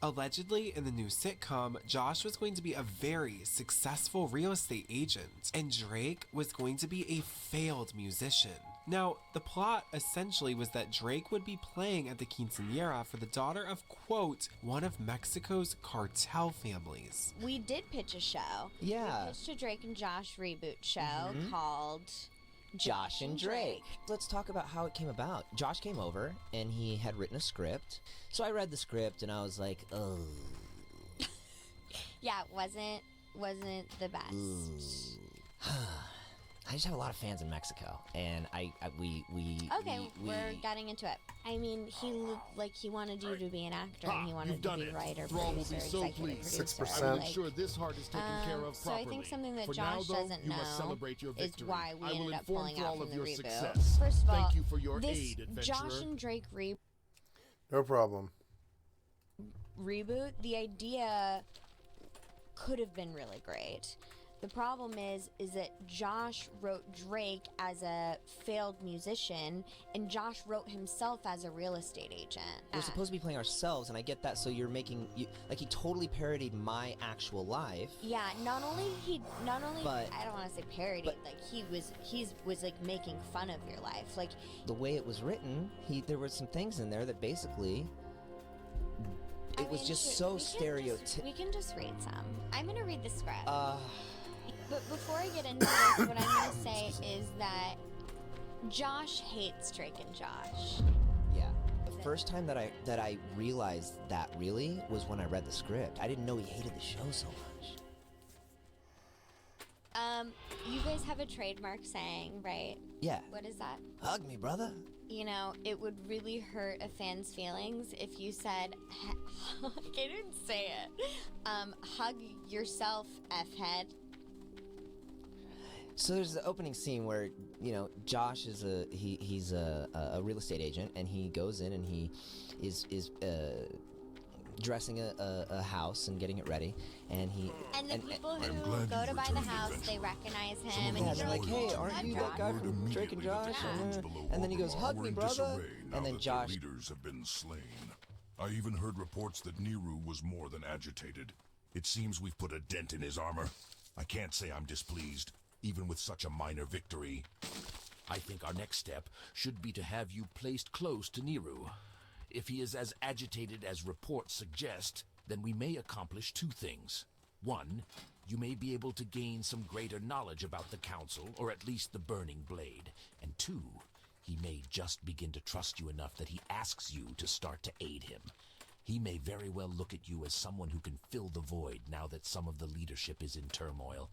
Allegedly, in the new sitcom, Josh was going to be a very successful real estate agent, and Drake was going to be a failed musician. Now, the plot essentially was that Drake would be playing at the quinceañera for the daughter of, quote, one of Mexico's cartel families. We did pitch a show. Yeah. We pitched a Drake and Josh reboot show called Josh and Drake. Let's talk about how it came about. Josh came over and he had written a script. So I read the script and I was like, oh. Yeah, it wasn't the best. I just have a lot of fans in Mexico, and we're getting into it. I mean, he looked like he wanted you to be an actor, and he wanted to be writer, producer, executive producer. 6%. I'm sure this heart is taken care of so properly. I think something that For Josh now, though, doesn't you know must celebrate your is victory. why we I will ended up inform pulling for out all from of the your reboot. success. First of all, Thank you for your this aid, adventurer. Josh and Drake No problem. reboot, the idea could have been really great. The problem is that Josh wrote Drake as a failed musician, and Josh wrote himself as a real estate agent. We're supposed to be playing ourselves, and I get that. So you're making like he totally parodied my actual life. Yeah, not only But- I don't want to say parodied, but- like he was like making fun of your life, like The way it was written, there were some things in there that basically it was just so stereotypical. We can just read some. I'm gonna read the script. But before I get into this, what I'm going to say is that Josh hates Drake and Josh. Yeah. The first time that I realized that really was when I read the script. I didn't know he hated the show so much. You guys have a trademark saying, right? Yeah. What is that? Hug me, brother. You know, it would really hurt a fan's feelings if you said, I didn't say it, hug yourself, F-head. So there's the opening scene where, you know, Josh is he's a real estate agent, and he goes in and he is dressing a house and getting it ready, and the people who go to buy the house, they recognize him, and they're like, hey, aren't you that guy from Drake and Josh? And then he goes, hug me, brother. And then Josh. Leaders have been slain. I even heard reports that Nehru was more than agitated. It seems we've put a dent in his armor. I can't say I'm displeased, even with such a minor victory. I think our next step should be to have you placed close to Nehru. If he is as agitated as reports suggest, then we may accomplish two things. One, you may be able to gain some greater knowledge about the Council, or at least the Burning Blade. And two, he may just begin to trust you enough that he asks you to start to aid him. He may very well look at you as someone who can fill the void now that some of the leadership is in turmoil.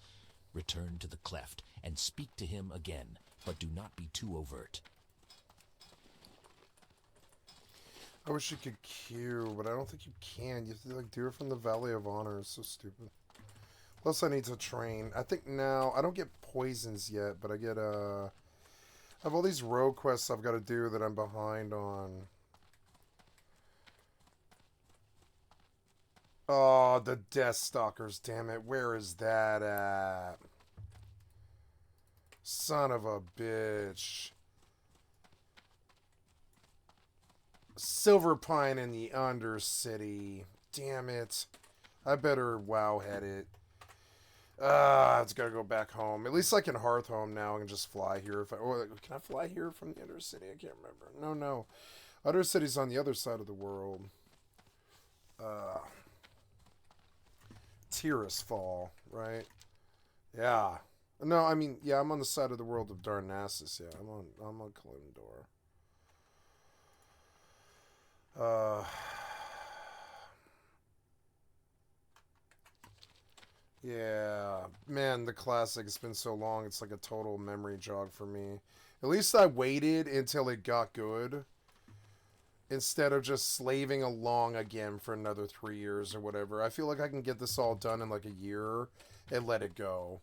Return to the cleft and speak to him again, but do not be too overt. I wish you could queue, but I don't think you can. You have to like do it from the Valley of Honor. It's so stupid. Plus, I need to train. I think now I don't get poisons yet, but I get I have all these rogue quests I've got to do that I'm behind on. Oh, the Death Stalkers, damn it. Where is that at? Son of a bitch. Silver Pine in the Undercity. Damn it. I better WoW head it. It's gotta go back home. At least I can Hearth home now. I can just fly here. If I, or can I fly here from the Undercity? I can't remember. No. Undercity's on the other side of the world. Tirisfal, right? Yeah. No, I mean, yeah, I'm on the side of the world of Darnassus. Yeah, I'm on Kalimdor. Yeah, man, the classic. It's been so long. It's like a total memory jog for me. At least I waited until it got good, instead of just slaving along again for another 3 years or whatever. I feel like I can get this all done in like a year and let it go.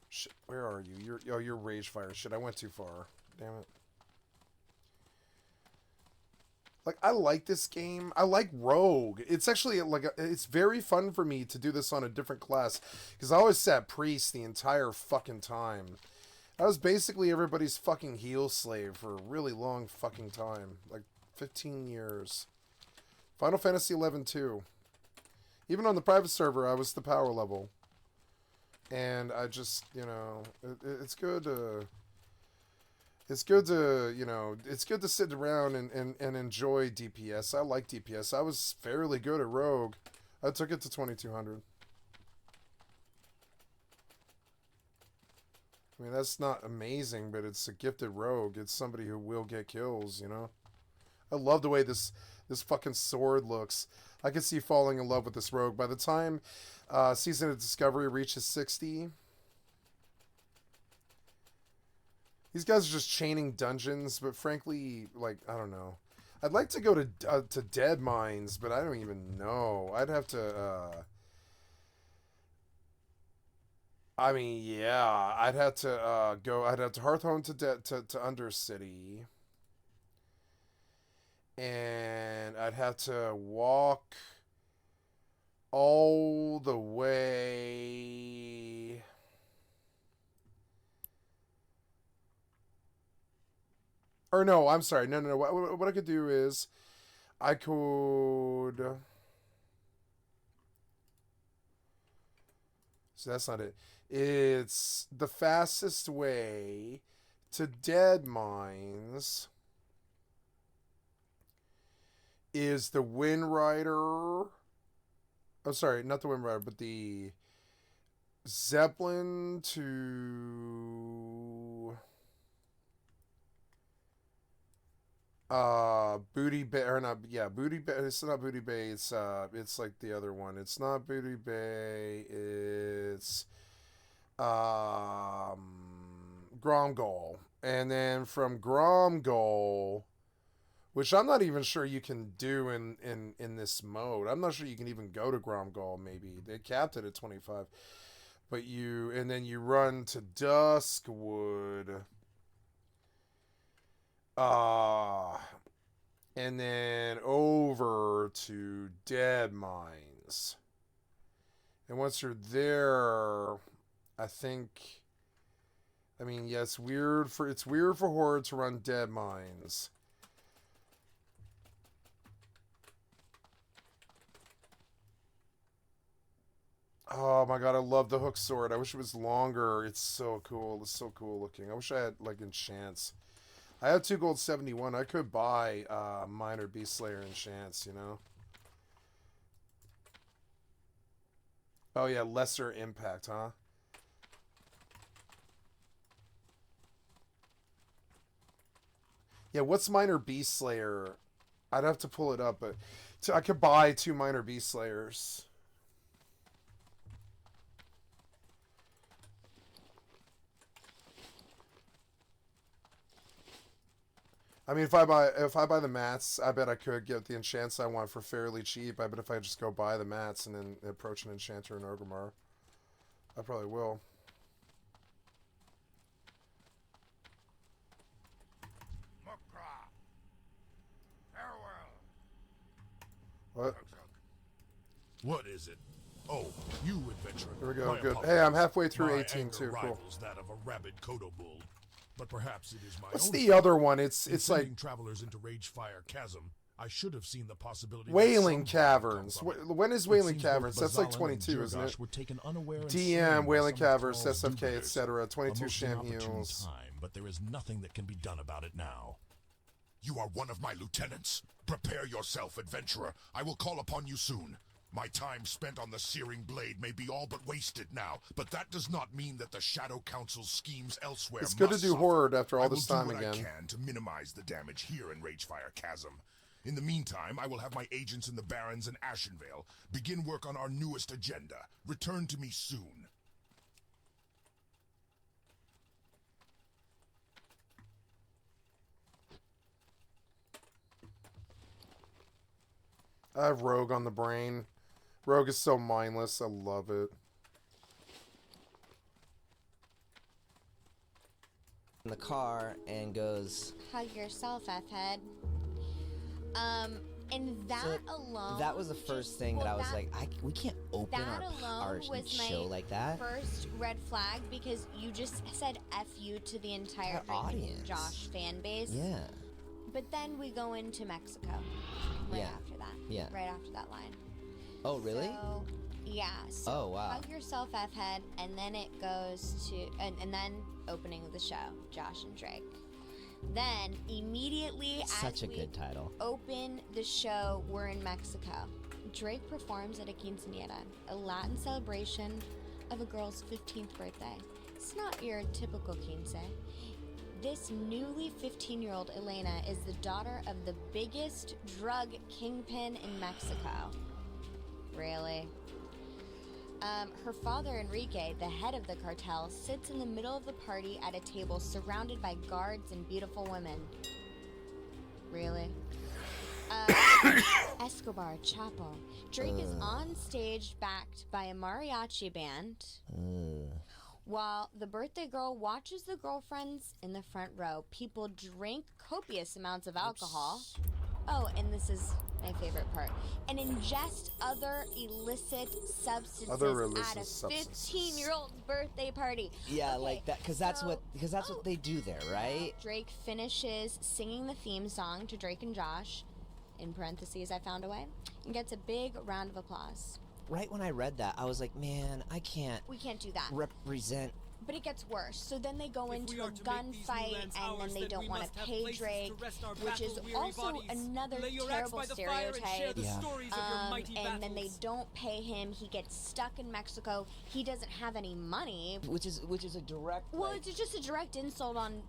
Shit, where are you? You're Ragefire. Shit, I went too far. Damn it. Like, I like this game. I like Rogue. It's actually, like, it's very fun for me to do this on a different class. Because I always sat Priest the entire fucking time. I was basically everybody's fucking heel slave for a really long fucking time. Like, 15 years. Final Fantasy 11 too. Even on the private server, I was the power level. And I just, you know, it's good to... It's good to, you know, it's good to sit around and enjoy DPS. I like DPS. I was fairly good at Rogue. I took it to 2200. I mean, that's not amazing, but it's a gifted Rogue. It's somebody who will get kills, you know? I love the way this fucking sword looks. I could see falling in love with this Rogue. By the time Season of Discovery reaches 60... These guys are just chaining dungeons, but frankly, like, I don't know. I'd like to go to Dead Mines, but I don't even know. I'd have to, I mean, yeah, I'd have to I'd have to Hearthhome to Undercity. And I'd have to walk all the way... Or no, I'm sorry. No. What I could do is I could... So that's not it. It's the fastest way to Dead Mines is the Wind Rider. Oh, sorry, not the Wind Rider, but the Zeppelin to... Booty Bay, or not, yeah, Booty Bay, it's not Booty Bay, it's like the other one. It's not Booty Bay, it's, Gromgol. And then from Gromgol, which I'm not even sure you can do in this mode. I'm not sure you can even go to Gromgol, maybe. They capped it at 25. But and then you run to Duskwood. And then over to Dead Mines. And once you're there, I think, I mean, yeah, it's weird for Horde to run Dead Mines. Oh my god, I love the hook sword. I wish it was longer. It's so cool. It's so cool looking. I wish I had, like, enchants. I have 2 gold 71. I could buy Minor Beast Slayer enchants, you know? Oh yeah, lesser impact, huh? Yeah, what's Minor Beast Slayer? I'd have to pull it up, but I could buy 2 Minor Beast Slayers. I mean, if I buy the mats, I bet I could get the enchants I want for fairly cheap. I bet if I just go buy the mats and then approach an enchanter in Orgrimmar, I probably will. What? What is it? Oh, you adventurer. There we go. My Good. apologies. Hey, I'm halfway through My 18 anger too. Cool. rivals that of a rabid Kodo bull, but perhaps it is my What's own the fault. other one? It's In like sending travelers into Ragefire Chasm. I should have seen the possibility. that Wailing some harm would Caverns. come from it. When is It Wailing seems Caverns? both That's like Bazalan 22, and isn't it? Jirgash were taken unaware and slain DM, by Wailing some of Caverns, Thrall's SFK, do-gooders. etc. A 22 most sham inopportune heals. time, but there is nothing that can be done about it now. You are one of my lieutenants. Prepare yourself, adventurer. I will call upon you soon. My time spent on the searing blade may be all but wasted now, but that does not mean that the Shadow Council's schemes elsewhere It's good to must do suffer. Horde after all I will this time do what again. I can to minimize the damage here in Ragefire Chasm. In the meantime, I will have my agents in the Barrens and Ashenvale begin work on our newest agenda. Return to me soon. I have Rogue on the brain. Rogue is so mindless. I love it. In the car and goes, Hug yourself, F-head. And that so alone. that was the first thing that I was like, we can't open that our alone was my show like that. first red flag because you just said F you to the entire Our freaking audience. Josh fan base. Yeah. But then we go into Mexico right Yeah. after that. Yeah. Right after that line. Oh, really? So, yeah. So Oh, wow. Hug yourself, F-head, and then it goes to, and then opening of the show, Josh and Drake. Then immediately Such as a we good title. open the show, we're in Mexico. Drake performs at a quinceañera, a Latin celebration of a girl's 15th birthday. It's not your typical quince. This newly 15-year-old Elena is the daughter of the biggest drug kingpin in Mexico. Really? Her father, Enrique, the head of the cartel, sits in the middle of the party at a table surrounded by guards and beautiful women. Really? Escobar, Chapo. Drake is on stage backed by a mariachi band, while the birthday girl watches the girlfriends in the front row. People drink copious amounts of alcohol. Oh, and this is my favorite part. And ingest other illicit substances at a 15-year-old's birthday party. Yeah, Okay, like that, because that's what they do there, right? Drake finishes singing the theme song to Drake and Josh, in parentheses, I found a way, and gets a big round of applause. Right when I read that, I was like, man, I can't We can't do that. represent. But it gets worse. So then they go into a gunfight, and then they don't want to pay Drake, which is also another terrible stereotype. And then they don't pay him. He gets stuck in Mexico. He doesn't have any money. Which is a direct. Well, like, it's just a direct insult on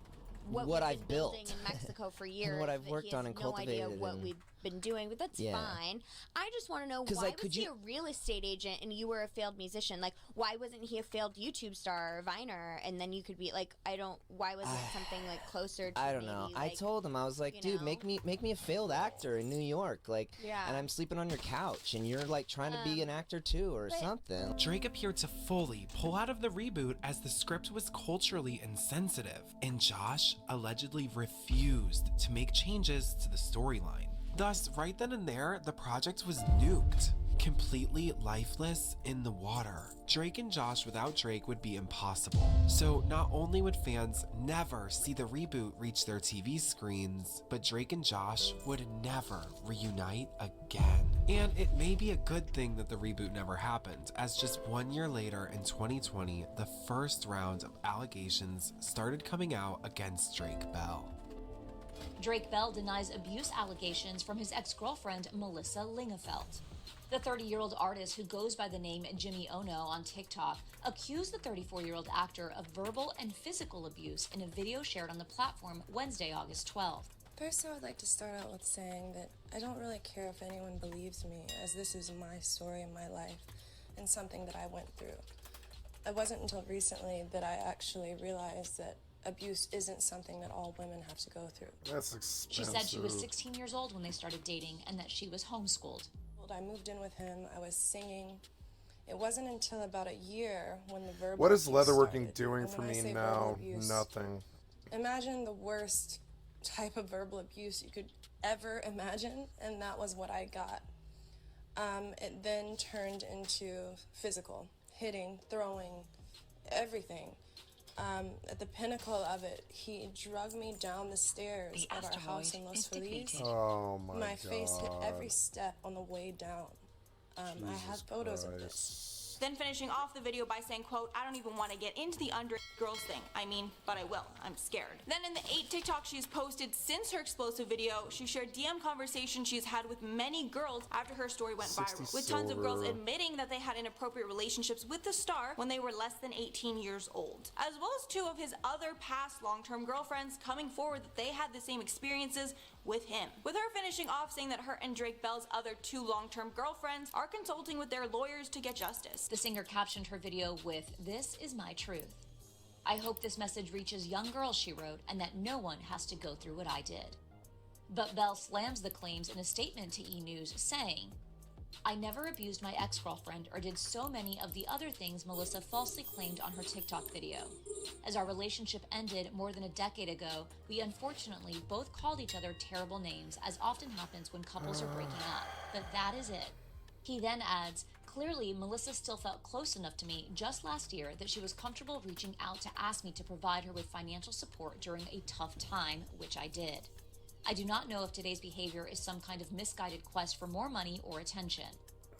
what What we've I've been built. building in Mexico for years. what I've that worked he has on and no idea cultivated what and- we've been doing, but that's Yeah. fine. I just want to know, 'Cause, why like, was could he you- a real estate agent and you were a failed musician? Like, why wasn't he a failed YouTube star or Viner? And then you could be like, why wasn't it something like closer to I don't maybe, know. like, I told him, I was like, you dude, know? make me a failed actor in New York, like, Yeah. and I'm sleeping on your couch, and you're like trying to be an actor too, or but- something. Drake appeared to fully pull out of the reboot as the script was culturally insensitive, and Josh allegedly refused to make changes to the storyline. Thus, right then and there, the project was nuked, completely lifeless in the water. Drake and Josh without Drake would be impossible. So not only would fans never see the reboot reach their TV screens, but Drake and Josh would never reunite again. And it may be a good thing that the reboot never happened, as just 1 year later in 2020, the first round of allegations started coming out against Drake Bell. Drake Bell denies abuse allegations from his ex-girlfriend, Melissa Lingefeld. The 30-year-old artist, who goes by the name Jimmy Ono on TikTok, accused the 34-year-old actor of verbal and physical abuse in a video shared on the platform Wednesday, August 12th. First, I would like to start out with saying that I don't really care if anyone believes me, as this is my story and my life, and something that I went through. It wasn't until recently that I actually realized that abuse isn't something that all women have to go through. That's expensive. She said she was 16 years old when they started dating and that she was homeschooled. I moved in with him, I was singing. It wasn't until about a year when the verbal What is abuse leatherworking started. doing And for when I me say now? verbal abuse, Nothing. Imagine the worst type of verbal abuse you could ever imagine, and that was what I got. It then turned into physical, hitting, throwing, everything. At the pinnacle of it, he drug me down the stairs of our house in Los Feliz. Oh my god. My face hit every step on the way down. I have photos of this. Christ. Then finishing off the video by saying, quote, I don't even want to get into the underage girls thing. I mean, but I will. I'm scared. Then in the 8 TikToks she's posted since her explosive video, she shared DM conversations she's had with many girls after her story went 60 viral. With tons of girls silver. admitting that they had inappropriate relationships with the star when they were less than 18 years old. As well as 2 of his other past long-term girlfriends coming forward that they had the same experiences with him. With her finishing off saying that her and Drake Bell's other 2 long-term girlfriends are consulting with their lawyers to get justice. The singer captioned her video with, "This is my truth. I hope this message reaches young girls," she wrote, "and that no one has to go through what I did." But Bell slams the claims in a statement to E! News, saying, "I never abused my ex-girlfriend or did so many of the other things Melissa falsely claimed on her TikTok video. As our relationship ended more than a decade ago, we unfortunately both called each other terrible names, as often happens when couples are breaking up. But that is it." He then adds, "Clearly, Melissa still felt close enough to me just last year that she was comfortable reaching out to ask me to provide her with financial support during a tough time, which I did." I do not know if today's behavior is some kind of misguided quest for more money or attention,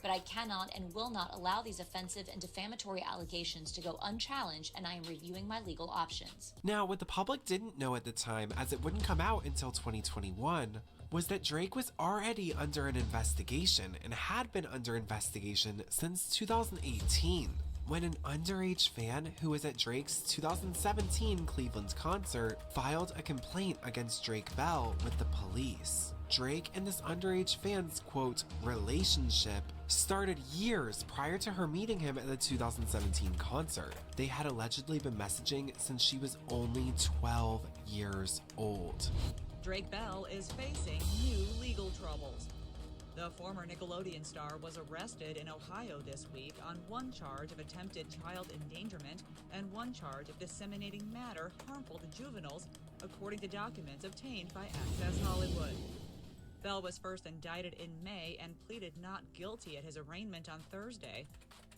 but I cannot and will not allow these offensive and defamatory allegations to go unchallenged, and I am reviewing my legal options. Now, what the public didn't know at the time, as it wouldn't come out until 2021, was that Drake was already under an investigation and had been under investigation since 2018, when an underage fan who was at Drake's 2017 Cleveland concert filed a complaint against Drake Bell with the police. Drake and this underage fan's, quote, relationship started years prior to her meeting him at the 2017 concert. They had allegedly been messaging since she was only 12 years old. Drake Bell is facing new legal troubles. The former Nickelodeon star was arrested in Ohio this week on one charge of attempted child endangerment and one charge of disseminating matter harmful to juveniles, according to documents obtained by Access Hollywood. Bell was first indicted in May and pleaded not guilty at his arraignment on Thursday.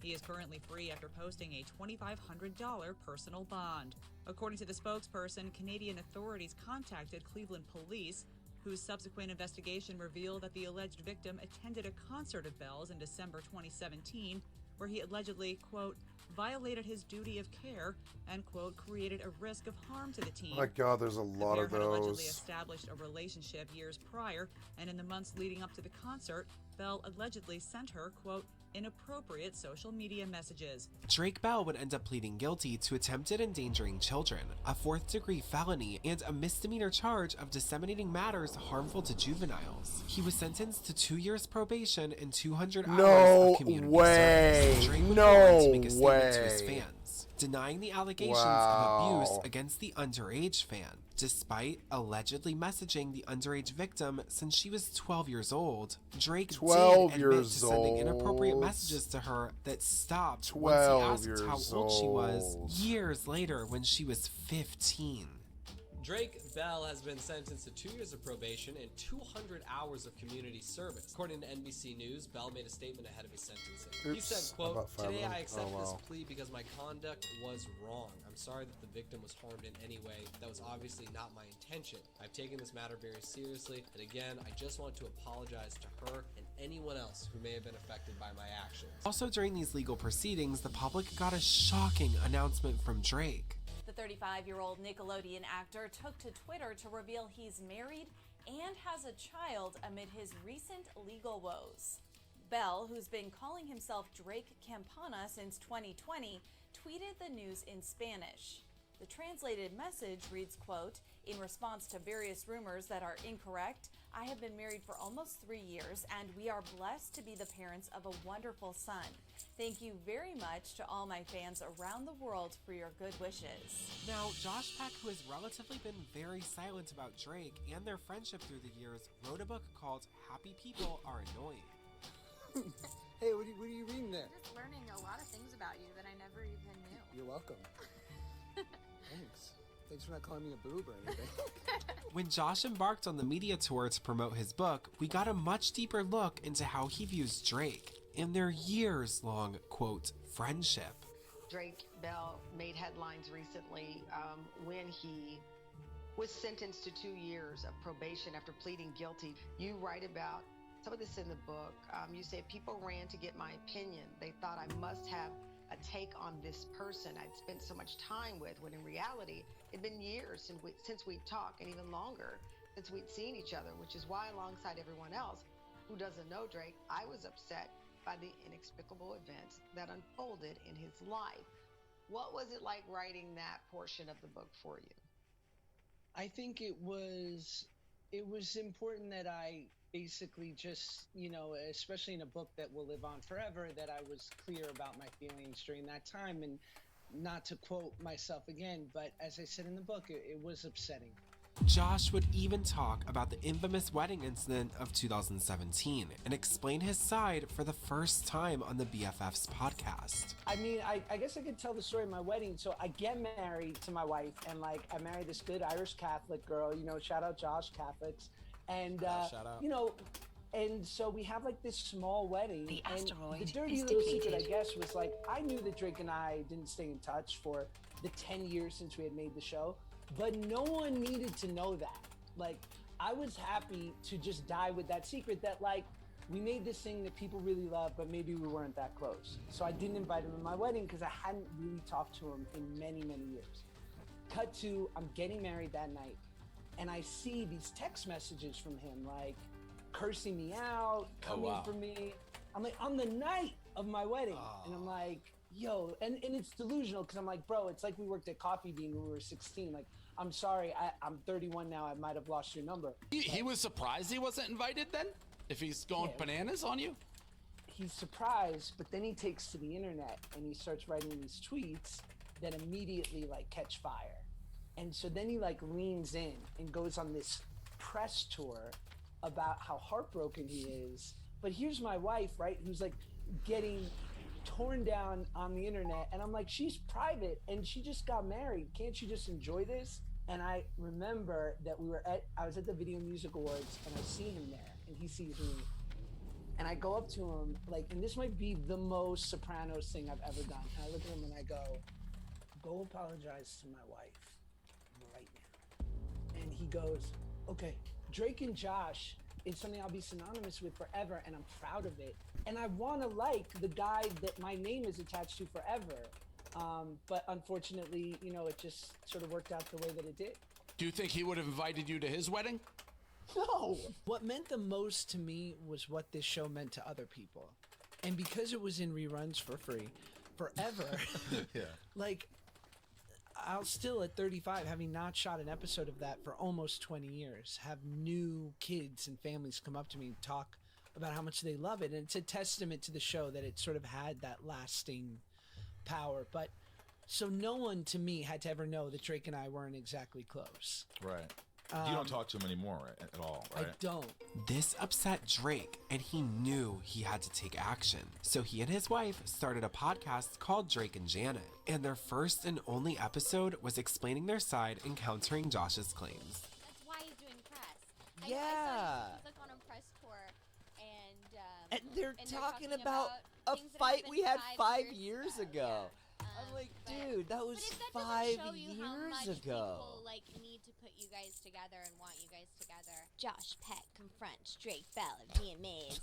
He is currently free after posting a $2,500 personal bond. According to the spokesperson, Canadian authorities contacted Cleveland police, whose subsequent investigation revealed that the alleged victim attended a concert of Bell's in December 2017, where he allegedly, quote, violated his duty of care and, quote, created a risk of harm to the teen. My God, there's a lot of The pair had allegedly those. established a relationship years prior, and in the months leading up to the concert, Bell allegedly sent her, quote, inappropriate social media messages. Drake Bell would end up pleading guilty to attempted endangering children, a 4th-degree felony, and a misdemeanor charge of disseminating matters harmful to juveniles. He was sentenced to 2 years probation and 200 hours No of community way. service. Drake would No go on to make a statement to his way. fans, denying the allegations Wow. of abuse against the underage fan, despite allegedly messaging the underage victim since she was 12 years old. Drake 12 did admit years to sending inappropriate old. messages to her that stopped 12 once he asked how years old she was old. years later when she was 15. Drake Bell has been sentenced to 2 years of probation and 200 hours of community service. According to NBC News, Bell made a statement ahead of his sentencing. He Oops, said, quote, about 5 today of them. I accept Oh, this wow. plea because my conduct was wrong. I'm sorry that the victim was harmed in any way. That was obviously not my intention. I've taken this matter very seriously, and again, I just want to apologize to her and anyone else who may have been affected by my actions. Also during these legal proceedings, the public got a shocking announcement from Drake. The 35-year-old Nickelodeon actor took to Twitter to reveal he's married and has a child amid his recent legal woes. Bell, who's been calling himself Drake Campana since 2020, tweeted the news in Spanish. The translated message reads, quote, in response to various rumors that are incorrect, I have been married for almost 3 years and we are blessed to be the parents of a wonderful son. Thank you very much to all my fans around the world for your good wishes. Now, Josh Peck, who has relatively been very silent about Drake and their friendship through the years, wrote a book called Happy People Are Annoying. Hey, what are you reading there? Just learning a lot of things about you that I never even knew. You're welcome. Thanks. Thanks for not calling me a boob or anything. When Josh embarked on the media tour to promote his book, we got a much deeper look into how he views Drake and their years-long, quote, friendship. Drake Bell made headlines recently when he was sentenced to 2 years of probation after pleading guilty. You write about some of this in the book. You say people ran to get my opinion. They thought I must have a take on this person I'd spent so much time with, when in reality, it'd been years since we'd talked, and even longer since we'd seen each other, which is why, alongside everyone else who doesn't know Drake, I was upset by the inexplicable events that unfolded in his life. What was it like writing that portion of the book for you? I think it was important that I basically just, especially in a book that will live on forever, that I was clear about my feelings during that time, and not to quote myself again, but as I said in the book, it was upsetting. Josh would even talk about the infamous wedding incident of 2017 and explain his side for the first time on the BFFs podcast. I mean, I guess I could tell the story of my wedding. So I get married to my wife, and I married this good Irish Catholic girl, shout out Josh Catholics. And, shout out. And so we have this small wedding. The and asteroid the dirty is little depleted. secret, I guess, was I knew that Drake and I didn't stay in touch for the 10 years since we had made the show, but no one needed to know that. I was happy to just die with that secret that, like, we made this thing that people really love, but maybe we weren't that close. So I didn't invite him to my wedding because I hadn't really talked to him in many, many years. Cut to, I'm getting married that night, and I see these text messages from him, like, cursing me out, coming for me. I'm like, on the night of my wedding. And I'm like, yo, and it's delusional because I'm like, bro, it's like we worked at Coffee Bean when we were 16. Like, I'm sorry, I'm 31 now, I might have lost your number. He was surprised he wasn't invited then? If he's going bananas on you? He's surprised, but then he takes to the internet and he starts writing these tweets that immediately like catch fire. And so then he like leans in and goes on this press tour about how heartbroken he is. But here's my wife, right, who's like getting torn down on the internet. And I'm like, she's private and she just got married. Can't you just enjoy this? And I remember that I was at the Video Music Awards and I see him there and he sees me. And I go up to him, like, and this might be the most Sopranos thing I've ever done. And I look at him and I go apologize to my wife right now. And he goes, okay, Drake and Josh is something I'll be synonymous with forever, and I'm proud of it. And I want to like the guy that my name is attached to forever. But unfortunately, you know, it just sort of worked out the way that it did. Do you think he would have invited you to his wedding? No. What meant the most to me was what this show meant to other people. And because it was in reruns for free forever, like, I'll still at 35, having not shot an episode of that for almost 20 years, have new kids and families come up to me and talk about how much they love it. And it's a testament to the show that it sort of had that lasting power. But so no one to me had to ever know that Drake and I weren't exactly close. Right. You don't talk to him anymore at all, right? I don't. This upset Drake, and he knew he had to take action. So he and his wife started a podcast called Drake and Janet, and their first and only episode was explaining their side and countering Josh's claims. That's why he's doing press. Yeah. I saw he's like on a press tour, And they're and talking about a things that fight happened we had 5 5 years ago. I'm like, dude, that was but 5 show you how years much ago. People like need to put you guys together and want you guys together. Josh Peck confronts Drake Bell of VMAs.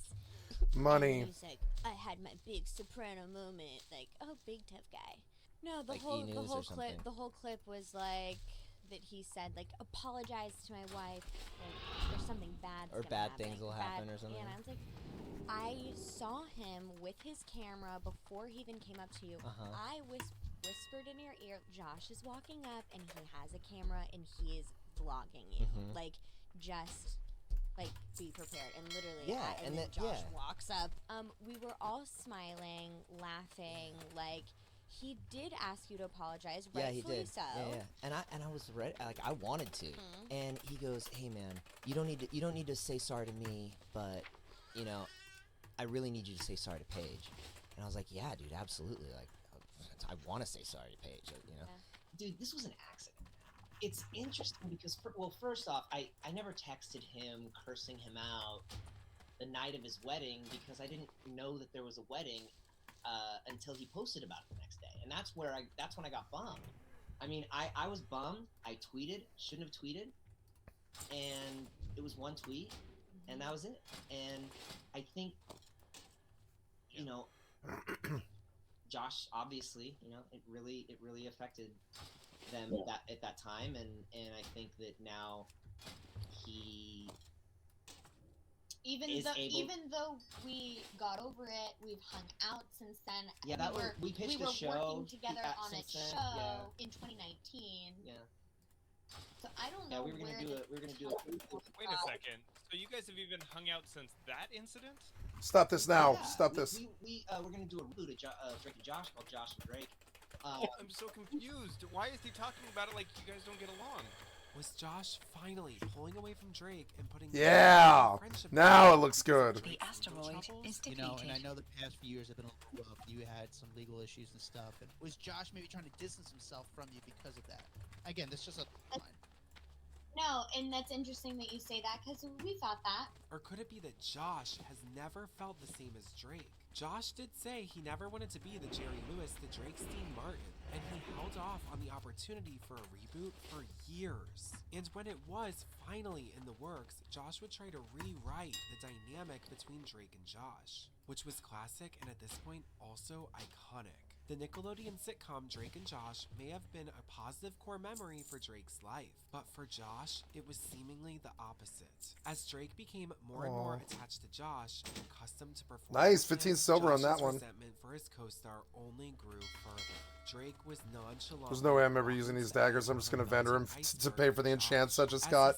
Money. And he's like, I had my big soprano moment. Like, oh, big tough guy. No, the Like whole E-News or something. clip was like that he said like apologize to my wife. Like, there's something bad. Or bad things will happen or something. Yeah, and I was like, I saw him with his camera before he even came up to you. I whispered in your ear, Josh is walking up and he has a camera and he is vlogging you. Like, just like be prepared. And literally, and then Josh walks up. We were all smiling, laughing. Like, he did ask you to apologize, rightfully he did. so. Yeah. And I was ready. Like, I wanted to. And he goes, "Hey, man, you don't need to say sorry to me, but you know, I really need you to say sorry to Paige." And I was like, "Yeah, dude, absolutely. Like, I want to say sorry to Paige, you know." Dude, this was an accident. It's interesting because, first off, I never texted him cursing him out the night of his wedding because I didn't know that there was a wedding until he posted about it the next day, and that's when I got bummed. I mean, I was bummed. I tweeted, shouldn't have tweeted, and it was one tweet, and that was it. And I think, you know, Josh, obviously, you know, it really affected them at that time, and I think that now he even though we got over it, we've hung out since then. Yeah, we pitched we a were show working together on a since then, show in 2019. Yeah. So I don't Yeah, know we were gonna do it. Wait a second. So you guys have even hung out since that incident? Stop this now. Yeah, Stop this. We're gonna do a reboot of Drake and Josh called Josh and Drake. I'm so confused. Why is he talking about it like you guys don't get along? Was Josh finally pulling away from Drake and putting Yeah. friendship Now it looks good. The asteroid is defeated. You know, and I know the past few years have been a little rough. You had some legal issues and stuff. And was Josh maybe trying to distance himself from you because of that? Again, this is just a line. No, and that's interesting that you say that because we thought that. Or could it be that Josh has never felt the same as Drake? Josh did say he never wanted to be the Jerry Lewis to Drake's Dean Martin, and he held off on the opportunity for a reboot for years. And when it was finally in the works, Josh would try to rewrite the dynamic between Drake and Josh, which was classic and at this point also iconic. The Nickelodeon sitcom Drake and Josh may have been a positive core memory for Drake's life, but for Josh, it was seemingly the opposite. As Drake became more and more attached to Josh and accustomed to perform, Nice, 15 silver on that one. resentment for his co-star only grew further. Drake was nonchalant. There's no way I'm ever using these daggers. I'm just gonna vendor them to pay for the enchants I just got.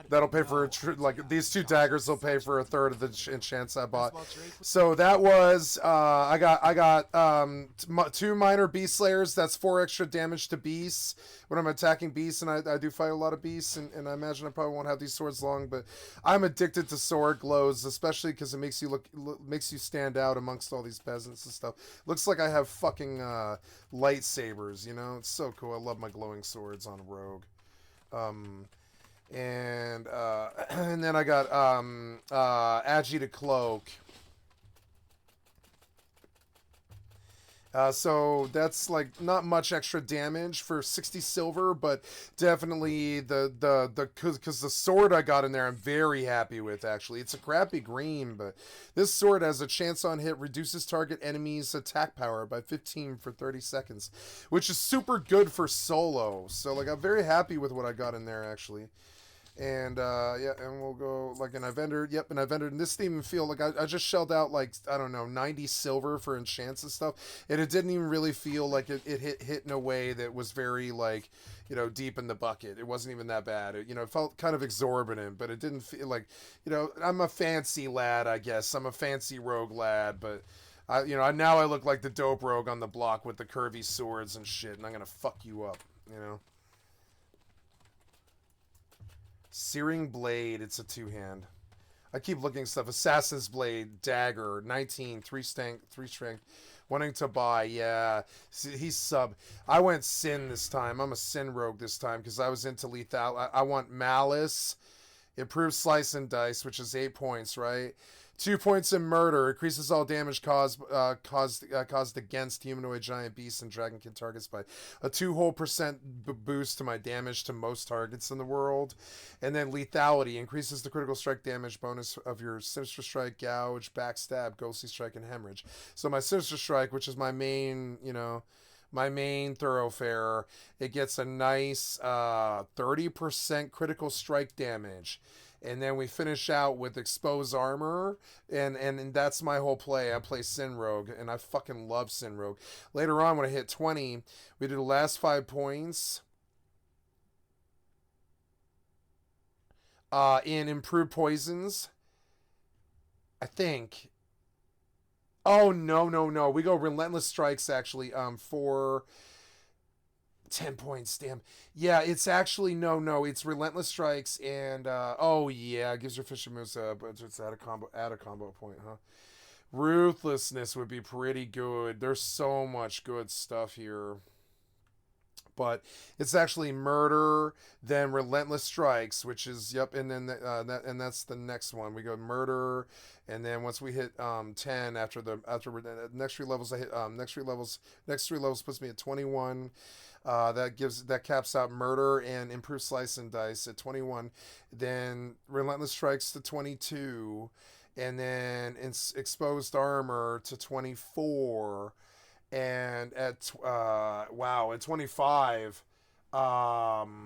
That'll pay for like these 2 daggers will pay for a third of the enchants I bought. So that was I got 2 minor beast slayers. That's 4 extra damage to beasts when I'm attacking beasts, and I do fight a lot of beasts, and I imagine I probably won't have these swords long, but I'm addicted to sword glows, especially because it makes you makes you stand out amongst all these peasants and stuff. Looks like I have fucking lightsabers, you know? It's so cool. I love my glowing swords on rogue. And then I got agitated cloak. So that's like not much extra damage for 60 silver, but definitely because the sword I got in there I'm very happy with, actually. It's a crappy green, but this sword has a chance on hit, reduces target enemy's attack power by 15 for 30 seconds, which is super good for solo. So like I'm very happy with what I got in there, actually. And yeah, and we'll go like, and I vendored, and this didn't even feel like I just shelled out like, I don't know, 90 silver for enchants and stuff, and it didn't even really feel like it hit in a way that was very like, you know, deep in the bucket. It wasn't even that bad. It, you know, it felt kind of exorbitant, but it didn't feel like, you know, I'm a fancy lad, I guess. I'm a fancy rogue lad, but now I look like the dope rogue on the block with the curvy swords and shit, and I'm gonna fuck you up, you know. Searing Blade, it's a 2-hand. I keep looking stuff. Assassin's Blade, Dagger, 19, 3 strength. Wanting to buy, yeah. He's sub. I went Sin this time. I'm a Sin rogue this time because I was into lethal. I want Malice, improved Slice and Dice, which is 8 points, right? 2 points in Murder, increases all damage caused against humanoid, giant, beasts, and dragonkin targets by a 2% boost to my damage to most targets in the world. And then Lethality, increases the critical strike damage bonus of your Sinister Strike, Gouge, Backstab, Ghostly Strike, and Hemorrhage. So my Sinister Strike, which is my main, my main thoroughfare, it gets a nice 30% critical strike damage. And then we finish out with Exposed Armor, and that's my whole play. I play Sin Rogue, and I fucking love Sin Rogue. Later on, when I hit 20, we do the last 5 points in Improved Poisons, I think. Oh, no. We go Relentless Strikes, actually, for 10 points, damn. Yeah, it's actually, no, it's Relentless Strikes, and, oh, yeah, it gives your fishing moves, but it's add a combo point, huh? Ruthlessness would be pretty good. There's so much good stuff here. But it's actually Murder, then Relentless Strikes, which is, yep, and then and that's the next one. We go Murder, and then once we hit 10, after next 3 levels, I hit next 3 levels puts me at 21. That caps out Murder and Improved Slice and Dice at 21. Then Relentless Strikes to 22, and then Exposed Armor to 24. And at at 25, wow,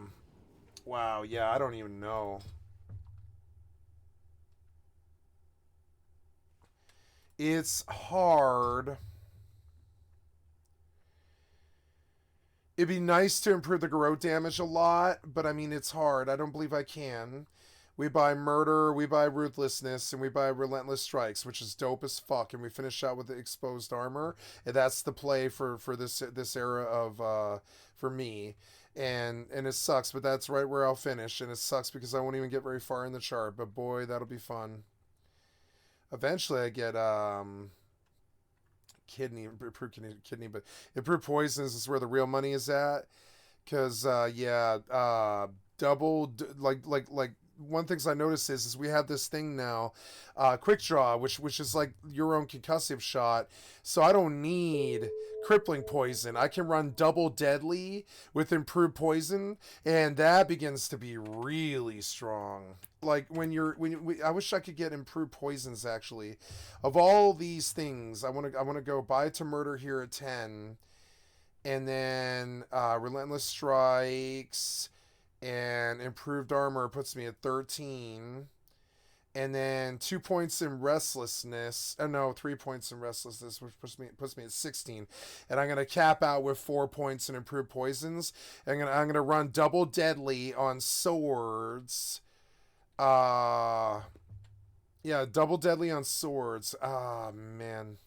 yeah, I don't even know. It's hard. It'd be nice to improve the garrote damage a lot, but I mean, it's hard. I don't believe I can. We buy Murder, we buy Ruthlessness, and we buy Relentless Strikes, which is dope as fuck. And we finish out with the Exposed Armor, and that's the play for this era of for me. And it sucks, but that's right where I'll finish. And it sucks because I won't even get very far in the chart. But boy, that'll be fun. Eventually, I get improved kidney, but improved poisons is where the real money is at. Because like one things I noticed is we have this thing now, quick draw, which is like your own concussive shot. So I don't need crippling poison. I can run double deadly with improved poison, and that begins to be really strong. Like I wish I could get improved poisons actually. Of all these things, I want to go buy to murder here at 10, and then relentless strikes and improved armor puts me at 13. And then 2 points in restlessness. Oh no, 3 points in restlessness, which puts me at 16. And I'm gonna cap out with 4 points in improved poisons. And I'm gonna run double deadly on swords. Yeah, double deadly on swords. Ah, man.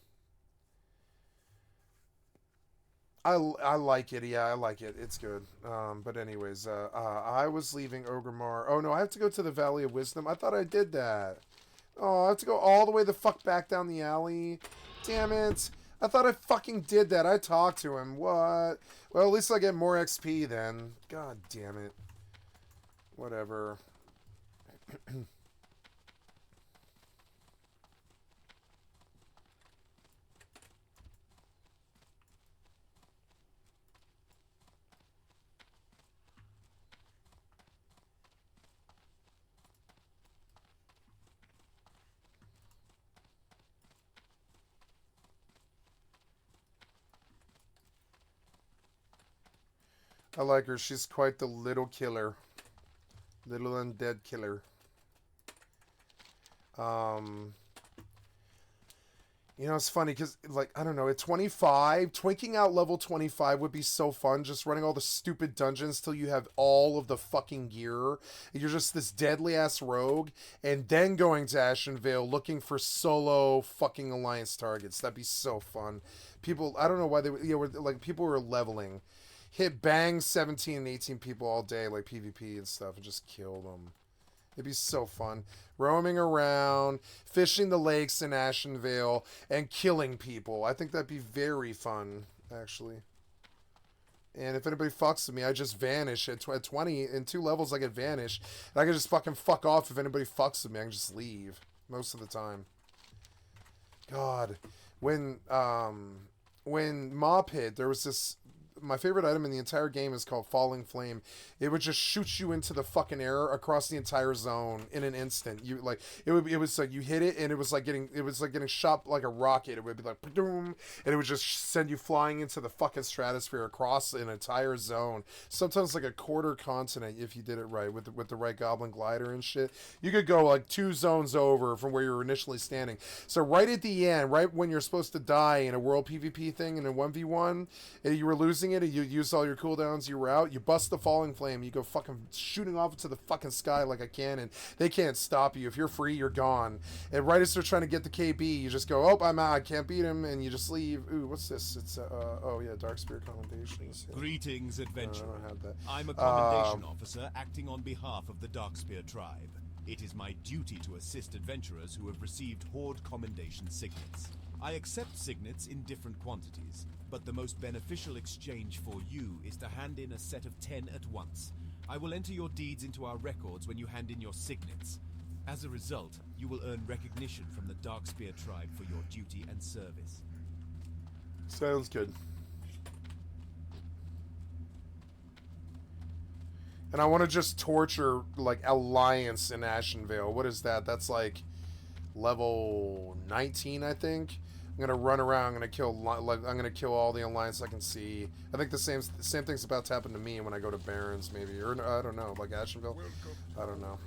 I like it. Yeah, I like it. It's good. But anyways, I was leaving Ogremar. Oh no, I have to go to the Valley of Wisdom. I thought I did that. Oh, I have to go all the way the fuck back down the alley. Damn it. I thought I fucking did that. I talked to him. What? Well, at least I get more XP then. God damn it. Whatever. I like her. She's quite the little killer. Little undead killer. You know, it's funny because, like, I don't know, at 25, twinking out level 25 would be so fun, just running all the stupid dungeons till you have all of the fucking gear. You're just this deadly-ass rogue, and then going to Ashenvale looking for solo fucking Alliance targets. That'd be so fun. People, I don't know why they, like, people were leveling. Hit bang 17 and 18 people all day, like PvP and stuff, and just kill them. It'd be so fun. Roaming around, fishing the lakes in Ashenvale, and killing people. I think that'd be very fun, actually. And if anybody fucks with me, I just vanish. At 20, in 2 levels, I can vanish. And I can just fucking fuck off if anybody fucks with me. I can just leave. Most of the time. God. When Mob hit, there was this... My favorite item in the entire game is called Falling Flame. It would just shoot you into the fucking air across the entire zone in an instant. You like it was like you hit it and it was like getting shot like a rocket. It would be like boom, and it would just send you flying into the fucking stratosphere across an entire zone. Sometimes like a quarter continent if you did it right with the right goblin glider and shit. You could go like 2 zones over from where you were initially standing. So right at the end, right when you're supposed to die in a world PvP thing in a 1v1, and you were losing it, and you used all your cooldowns, you were out, you bust the Falling Flame, you go fucking shooting off into the fucking sky like a cannon. They can't stop you. If you're free, you're gone. And right as they're trying to get the KB, you just go, oh, I'm out, I can't beat him, and you just leave. Ooh, what's this? It's, oh yeah, Dark Spirit Commendations. Yeah. Greetings, adventurer. I don't have that. I'm a commendation officer acting on behalf of the Darkspear tribe. It is my duty to assist adventurers who have received Horde commendation signets. I accept signets in different quantities, but the most beneficial exchange for you is to hand in a set of 10 at once. I will enter your deeds into our records when you hand in your signets. As a result, you will earn recognition from the Darkspear tribe for your duty and service. Sounds good. And I want to just torture, like, Alliance in Ashenvale. What is that? That's, like, level 19, I think. I'm gonna run around. I'm gonna kill all the Alliance I can see. I think the same thing's about to happen to me when I go to Barrens, maybe, or I don't know, like Ashenville. I don't know.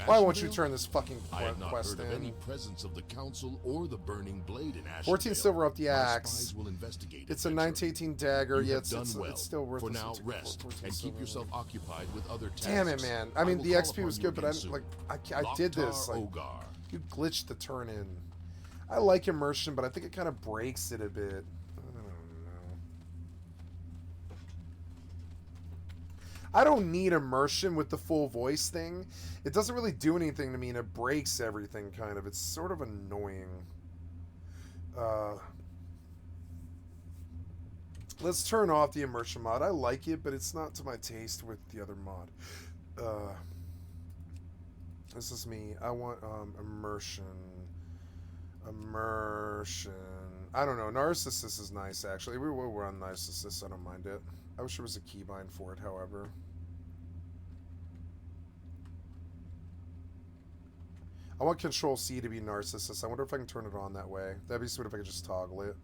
Why won't you turn this fucking I have not quest heard in? of any presence of the council or the burning blade in Ashenvale. 14 silver up the My axe. spies will investigate It's a adventure. 1918 dagger. You Yeah, have done well. it's still worth For it. now, rest and keep silver. yourself occupied with other tasks. Damn it, man! I mean, will the call XP upon was you good, but again I soon. did this. Loktar Like, Ogar. you glitched the turn in. I like immersion, but I think it kind of breaks it a bit. I don't need immersion with the full voice thing. It doesn't really do anything to me, and it breaks everything, kind of. It's sort of annoying. Let's turn off the immersion mod. I like it, but it's not to my taste with the other mod. This is me. I want immersion. Immersion. I don't know. Narcissist is nice, actually. We will run Narcissist. I don't mind it. I wish there was a keybind for it, however. I want Control C to be Narcissist. I wonder if I can turn it on that way. That'd be sweet if I could just toggle it.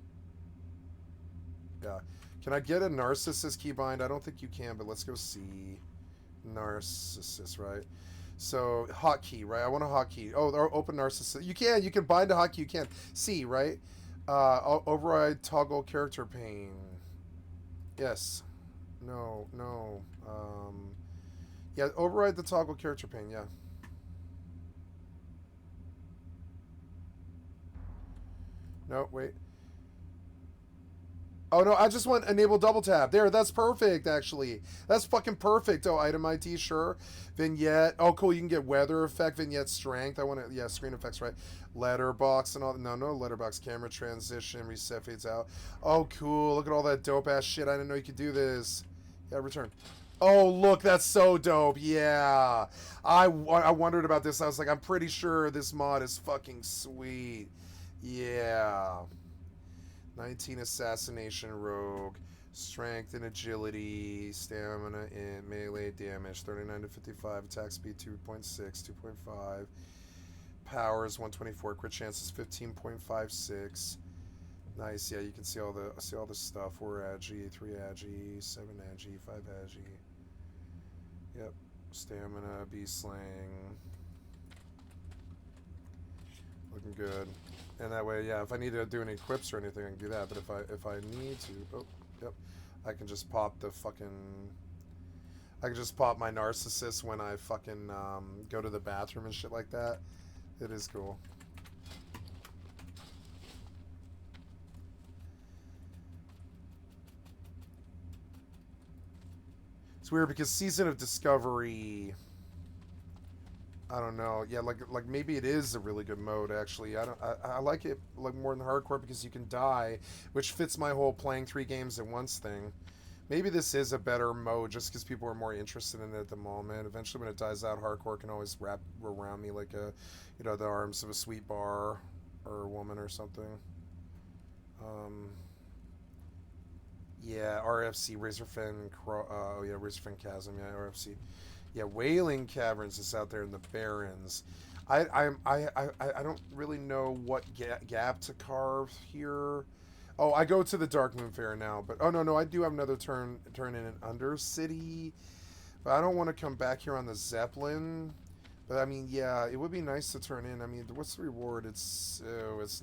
Yeah. Can I get a Narcissist keybind? I don't think you can, but let's go see. Narcissist, right? So, hotkey, right? I want a hotkey. Oh, open Narcissist. You can bind a hotkey. You can. C, right? Override toggle character pane. Yes. No. Yeah, override the toggle character pane, yeah. No, wait. Oh, no, I just want enable double tap. There, that's perfect, actually. That's fucking perfect. Oh, item ID, sure. Vignette. Oh, cool, you can get weather effect, vignette strength. I want to, yeah, screen effects, right? Letterbox and all. No, letterbox. Camera transition, reset fades out. Oh, cool. Look at all that dope-ass shit. I didn't know you could do this. Yeah, return. Oh, look, that's so dope. Yeah. I wondered about this. I was like, I'm pretty sure this mod is fucking sweet. Yeah. 19 assassination rogue, strength and agility, stamina and melee damage 39 to 55, attack speed 2.6, 2.5, powers 124, crit chances 15.56. Nice, yeah, you can see all the stuff. 4 agi, 3 agi, 7 agi, 5 agi. Yep, stamina, beast slaying. Looking good. And that way, yeah, if I need to do any quips or anything, I can do that. But if I need to, oh, yep, I can just pop the fucking. I can just pop my Narcissist when I fucking go to the bathroom and shit like that. It is cool. It's weird because Season of Discovery. I don't know. Yeah, like maybe it is a really good mode actually. I like it like more than hardcore because you can die, which fits my whole playing 3 games at once thing. Maybe this is a better mode just because people are more interested in it at the moment. Eventually, when it dies out, hardcore can always wrap around me like a, you know, the arms of a sweet bar or a woman or something. Yeah, RFC Razorfen. Oh yeah, Razorfen Chasm. Yeah, RFC. Yeah, Wailing Caverns is out there in the Barrens. I don't really know what gap to carve here. Oh, I go to the Dark Moon Fair now, but oh no, I do have another turn in an Undercity, but I don't want to come back here on the Zeppelin. But I mean, yeah, it would be nice to turn in. I mean, what's the reward? It's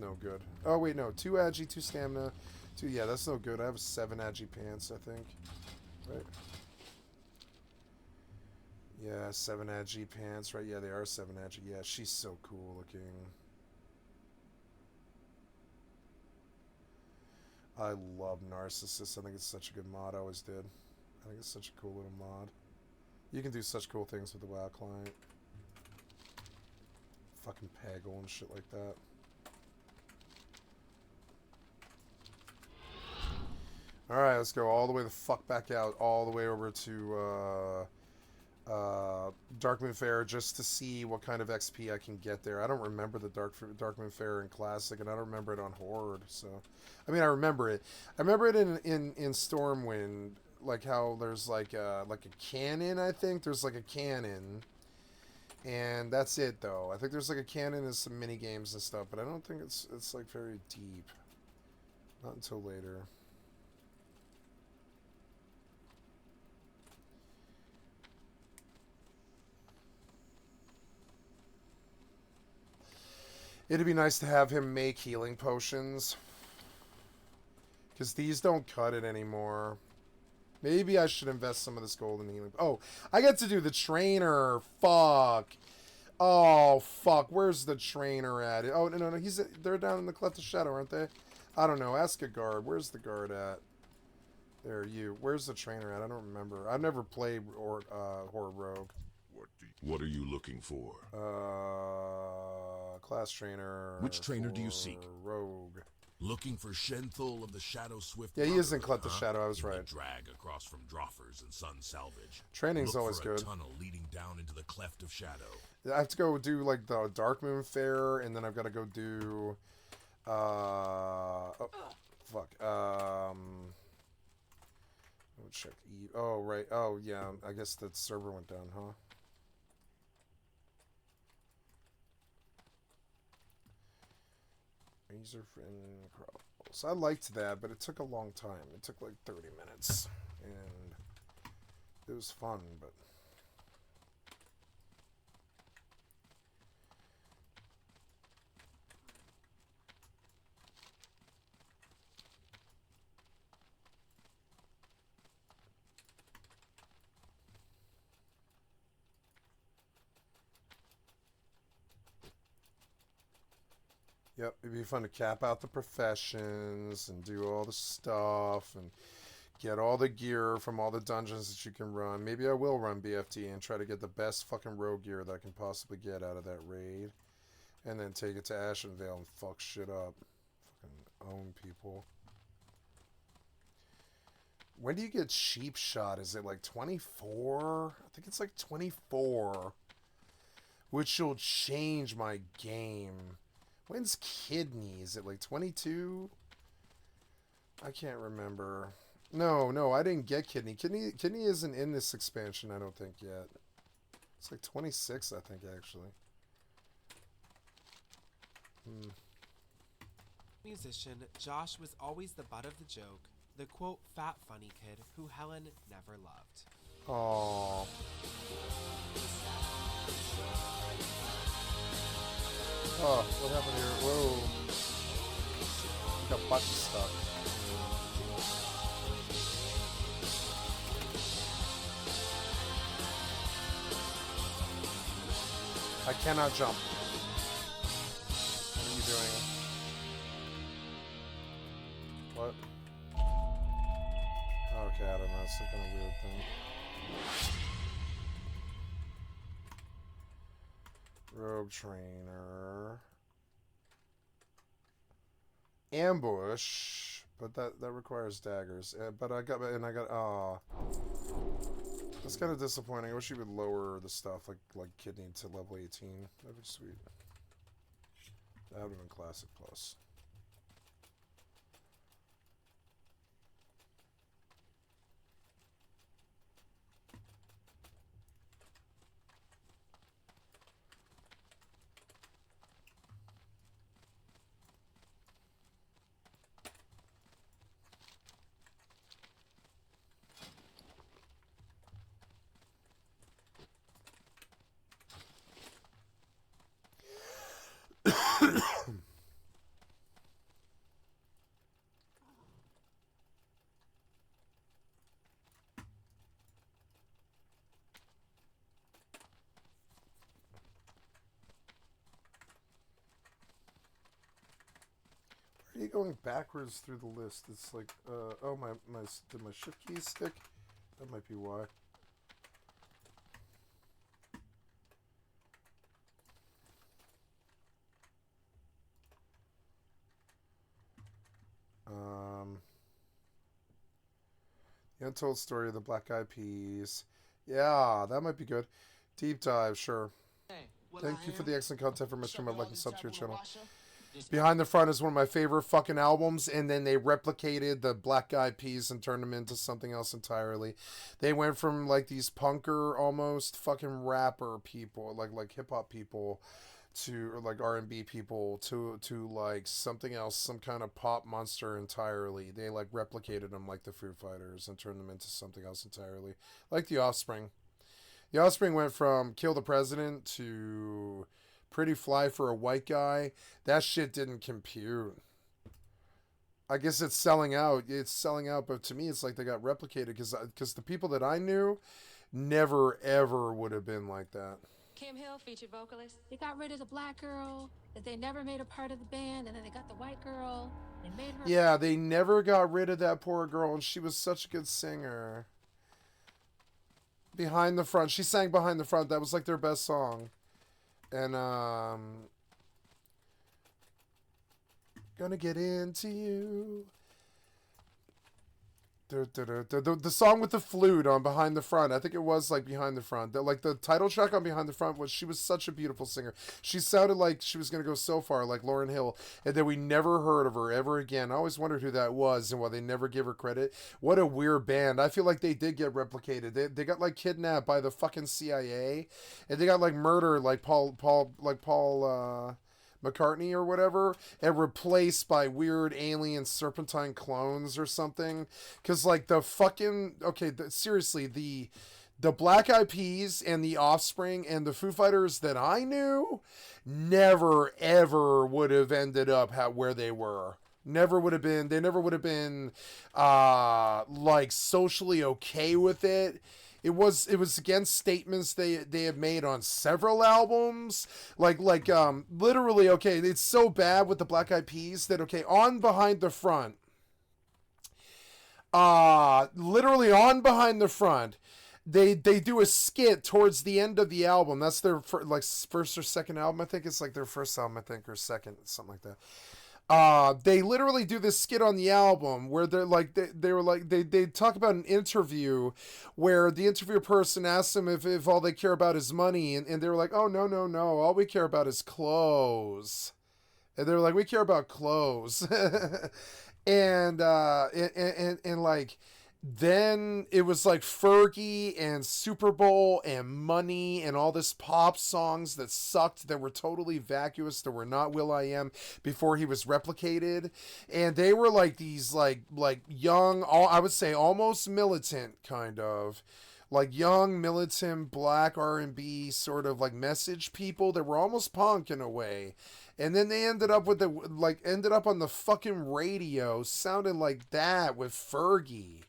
no good. Oh wait, no, 2 agi, 2 stamina, 2. Yeah, that's no good. I have 7 agi pants, I think. Right. Yeah, 7 agi pants, right? Yeah, they are 7 agi. Yeah, she's so cool looking. I love Narcissus. I think it's such a good mod. I always did. I think it's such a cool little mod. You can do such cool things with the WoW client. Fucking Peggle and shit like that. Alright, let's go all the way the fuck back out. All the way over to, Dark Moon Fair just to see what kind of XP I can get there. I don't remember the Dark Moon Fair in Classic, and I don't remember it on Horde. So, I mean, I remember it. I remember it in Stormwind, like how there's like a cannon. I think there's like a cannon, and that's it though. I think there's like a cannon and some mini games and stuff, but I don't think it's like very deep. Not until later. It'd be nice to have him make healing potions. Because these don't cut it anymore. Maybe I should invest some of this gold in healing. Oh, I get to do the trainer. Fuck. Oh, fuck. Where's the trainer at? Oh, no. They're down in the Cleft of Shadow, aren't they? I don't know. Ask a guard. Where's the guard at? There, you. Where's the trainer at? I don't remember. I've never played Horde Rogue. What are you looking for? Class trainer. Which trainer do you seek? Rogue. Looking for Shenthul of the Shadow Swift. Yeah, he is in Cleft the huh? Shadow. I was In the right. drag across from Droffers and Sun Salvage. Training's Look always for a good. tunnel leading down into the Cleft of Shadow. I have to go do like the Dark Moon Fair, and then I've got to go do. Oh, fuck. Let me check. Oh right. Oh yeah. I guess the server went down, huh? Razor Fin Chronicles. I liked that, but it took a long time. It took like 30 minutes, and it was fun, but. Yep, it'd be fun to cap out the professions and do all the stuff and get all the gear from all the dungeons that you can run. Maybe I will run BFD and try to get the best fucking rogue gear that I can possibly get out of that raid. And then take it to Ashenvale and fuck shit up. Fucking own people. When do you get Sheep Shot? Is it like 24? I think it's like 24. Which will change my game. When's Kidney? Is it like 22? I can't remember. No, I didn't get Kidney. Kidney isn't in this expansion, I don't think, yet. It's like 26, I think, actually. Musician, Josh was always the butt of the joke, the quote, fat funny kid who Helen never loved. Aww. Oh, what happened here? Whoa. Got button stuck. I cannot jump. What are you doing? What? Okay, I don't know. It's some kind of weird thing. Rogue Trainer. Ambush. But that requires daggers. But I got... That's kind of disappointing. I wish you would lower the stuff like Kidney to level 18. That'd be sweet. That would have been Classic Plus. Are you going backwards through the list? It's like, oh, did my shift keys stick? That might be why. The Untold Story of the Black Eyed Peas. Yeah, that might be good. Deep dive, sure. Thank you for the excellent content for Mr. Mud, like and sub to your channel. Behind the Front is one of my favorite fucking albums, and then they replicated the Black Eyed Peas and turned them into something else entirely. They went from like these punker, almost fucking rapper people, like hip hop people, to or like R&B people, to like something else, some kind of pop monster entirely. They like replicated them like the Foo Fighters and turned them into something else entirely, like the Offspring. The Offspring went from Kill the President to Pretty Fly for a White Guy. That shit didn't compute. I guess it's selling out. It's selling out, but to me, it's like they got replicated because the people that I knew never ever would have been like that. Kim Hill, featured vocalist. They got rid of the black girl that they never made a part of the band, and then they got the white girl. They made her. Yeah, they never got rid of that poor girl, and she was such a good singer. Behind the Front. She sang Behind the Front. That was like their best song. And, Gonna get into you. The song with the flute on Behind the Front, I think it was like Behind the Front. Like the title track on Behind the Front was, she was such a beautiful singer. She sounded like she was going to go so far, like Lauryn Hill, and then we never heard of her ever again. I always wondered who that was and why they never give her credit. What a weird band. I feel like they did get replicated. They got like kidnapped by the fucking CIA, and they got like murdered like Paul McCartney or whatever, and replaced by weird alien serpentine clones or something. Because like the fucking seriously, the Black Eyed Peas and the Offspring and the Foo Fighters that I knew never ever would have ended up where they were. They never would have been like socially okay with it. It was against statements they have made on several albums. Like literally, okay, it's so bad with the Black Eyed Peas that, okay, on Behind the Front, literally on Behind the Front, they do a skit towards the end of the album. That's their first or second album, I think. It's like their first album, I think, or second, something like that. They literally do this skit on the album where they're like, they talk about an interview where the interview person asks them if all they care about is money, and they were like, oh, no, all we care about is clothes. And they're like, we care about clothes. and like, then it was like Fergie and Super Bowl and Money and all this pop songs that sucked, that were totally vacuous, that were not Will.i.am before he was replicated. And they were like these like young, I would say almost militant kind of, like young militant black R&B sort of like message people that were almost punk in a way. And then they ended up on the fucking radio sounding like that with Fergie.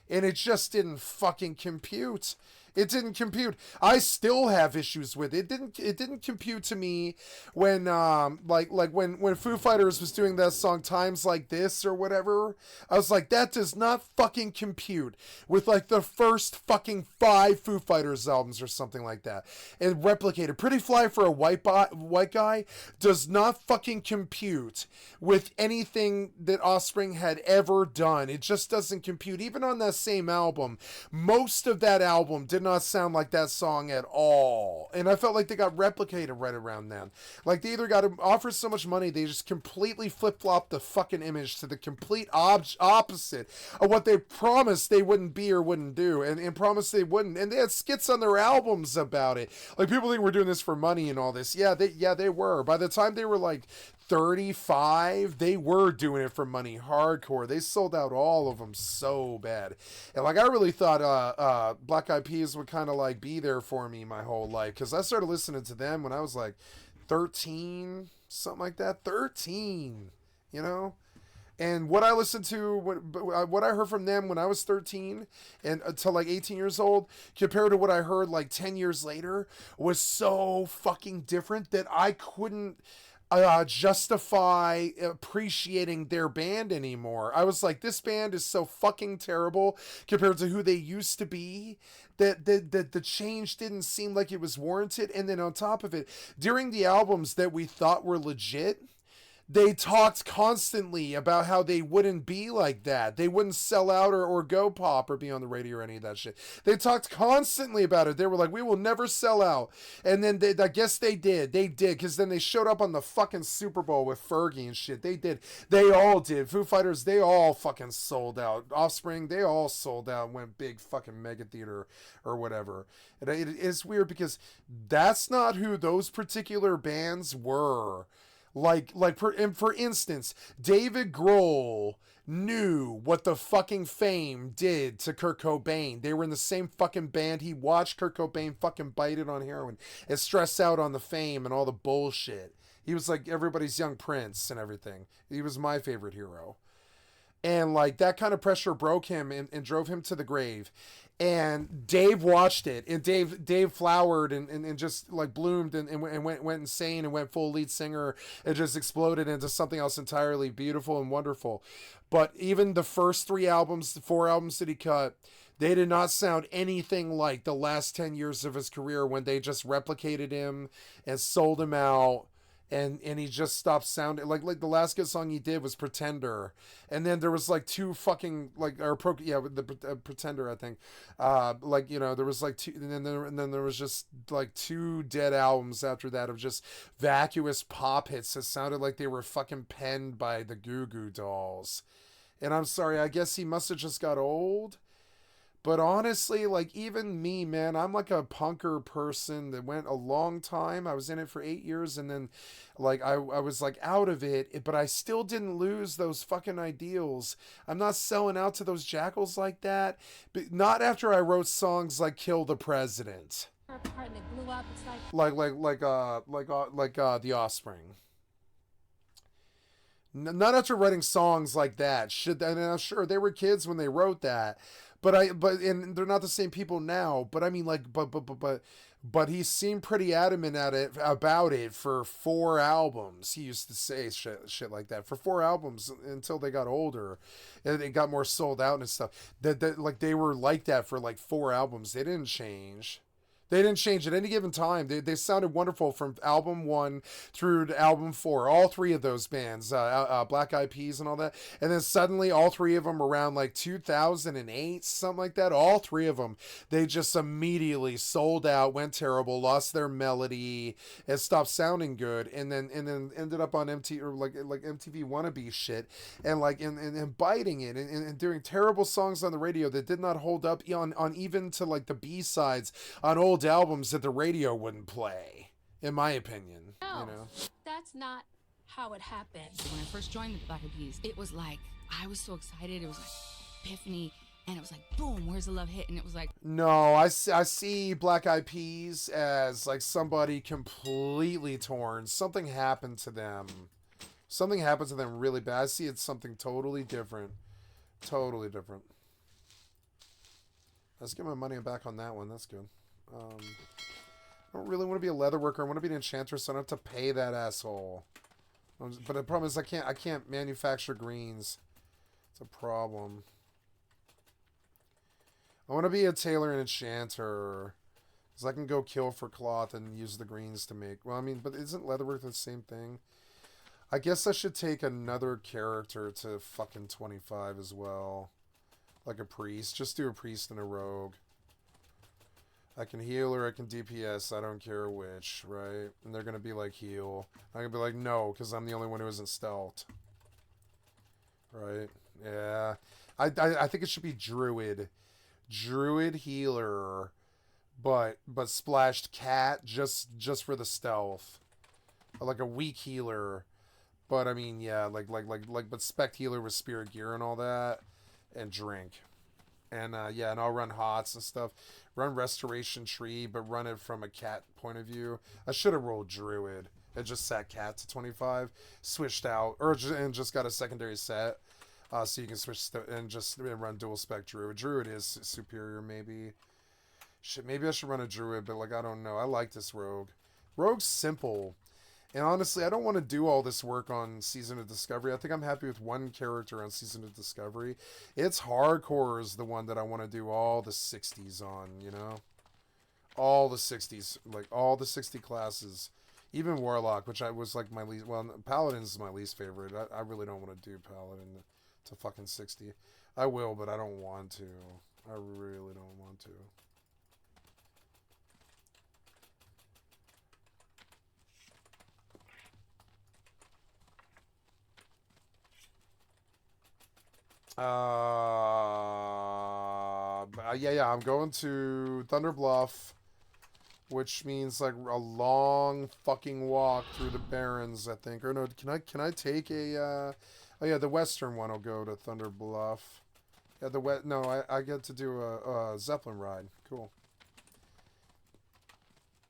And it just didn't fucking compute. It didn't compute. I still have issues with it. It didn't compute to me when when Foo Fighters was doing that song Times Like This or whatever. I was like, that does not fucking compute with like the first fucking 5 Foo Fighters albums or something like that. And replicated. Pretty Fly for a white guy does not fucking compute with anything that Offspring had ever done. It just doesn't compute. Even on that same album, most of that album did not sound like that song at all. And I felt like they got replicated right around then. Like they either got offered so much money, they just completely flip-flopped the fucking image to the complete opposite of what they promised they wouldn't be or wouldn't do, and promised they wouldn't. And they had skits on their albums about it. Like, people think we're doing this for money and all this. Yeah, they were. By the time they were like 35, they were doing it for money hardcore. They sold out all of them so bad. And like, I really thought Black Eyed Peas would kind of like be there for me my whole life, because I started listening to them when I was like 13, something like that. 13, you know. And what I listened to, what I heard from them when I was 13 and until like 18 years old, compared to what I heard like 10 years later, was so fucking different that I couldn't justify appreciating their band anymore. I was like, this band is so fucking terrible compared to who they used to be, that the change didn't seem like it was warranted. And then on top of it, during the albums that we thought were legit, they talked constantly about how they wouldn't be like that. They wouldn't sell out or go pop or be on the radio or any of that shit. They talked constantly about it. They were like, we will never sell out. And then I guess they did. They did, because then they showed up on the fucking Super Bowl with Fergie and shit. They did. They all did. Foo Fighters, they all fucking sold out. Offspring, they all sold out and went big fucking mega theater or whatever. And it is weird because that's not who those particular bands were. For instance, David Grohl knew what the fucking Fame did to Kurt Cobain. They were in the same fucking band. He watched Kurt Cobain fucking bite it on heroin and stress out on the Fame and all the bullshit. He was like everybody's young prince and everything. He was my favorite hero. And like that kind of pressure broke him and drove him to the grave. And Dave watched it, and Dave flowered and just like bloomed and went insane and went full lead singer and just exploded into something else entirely beautiful and wonderful. But even the first 4 albums that he cut, they did not sound anything like the last 10 years of his career when they just replicated him and sold him out and he just stopped sounding like the last good song he did was Pretender, and then there was like two fucking Pretender, I think, like, you know, there was like two, and then there was just like two dead albums after that of just vacuous pop hits that sounded like they were fucking penned by the Goo Goo Dolls. And I'm sorry, I guess he must have just got old. But honestly, like, even me, man, I'm like a punker person that went a long time. I was in it for 8 years, and then, like, I was, like, out of it, but I still didn't lose those fucking ideals. I'm not selling out to those jackals like that, but not after I wrote songs like Kill the President. Apart and they blew up. It's Like The Offspring. Not after writing songs like that. And I'm sure they were kids when they wrote that. And they're not the same people now. But I mean, like, but he seemed pretty adamant about it for 4 albums. He used to say shit like that for 4 albums until they got older, and it got more sold out and stuff. That like they were like that for like 4 albums. They didn't change. They didn't change at any given time. They sounded wonderful from album 1 through to album 4. All 3 of those bands, Black Eyed Peas and all that. And then suddenly all 3 of them around like 2008, something like that. All 3 of them, they just immediately sold out, went terrible, lost their melody, and stopped sounding good. And then ended up on MTV or like MTV wannabe shit, and like and biting it and doing terrible songs on the radio that did not hold up on even to like the B-sides on old albums that the radio wouldn't play, in my opinion. No, you know, that's not how it happened. When I first joined the Black Eyed Peas, it was like, I was so excited. It was like epiphany, and it was like, boom, where's the love hit? And it was like, no, I see Black Eyed Peas as like somebody completely torn. Something happened to them. Something happened to them really bad. I see it's something totally different. Totally different. Let's get my money back on that one. That's good. I don't really want to be a leather worker. I want to be an enchantress, so I don't have to pay that asshole. But the problem is I can't manufacture greens. It's a problem. I want to be a tailor and enchanter, because I can go kill for cloth and use the greens to make. Well, I mean, but isn't leatherwork the same thing? I guess I should take another character to fucking 25 as well. Like a priest. Just do a priest and a rogue. I can heal or I can DPS. I don't care which, right? And they're going to be like, heal. I'm going to be like, no, because I'm the only one who isn't stealthed. Right? Yeah. I think it should be druid. Druid healer. But splashed cat just for the stealth. Or like a weak healer. But I mean, yeah, but spec healer with spirit gear and all that. And drink. And yeah, and I'll run HOTS and stuff. Run Restoration Tree, but run it from a cat point of view. I should have rolled Druid and just sat cat to 25. Switched out, and just got a secondary set. So you can switch and just run dual spec Druid. Druid is superior, maybe. Shit, maybe I should run a Druid, but like, I don't know. I like this rogue. Rogue's simple. And honestly, I don't want to do all this work on Season of Discovery. I think I'm happy with one character on Season of Discovery. It's Hardcore is the one that I want to do all the 60s on, you know? All the 60s. Like, all the 60 classes. Even Warlock, which I was like my least... Well, Paladin is my least favorite. I really don't want to do Paladin to fucking 60. I will, but I don't want to. I really don't want to. Yeah, I'm going to Thunder Bluff, which means like a long fucking walk through the Barrens, I think. Or no, can I take a oh yeah, the western one will go to Thunder Bluff. Yeah, I get to do a Zeppelin ride. Cool.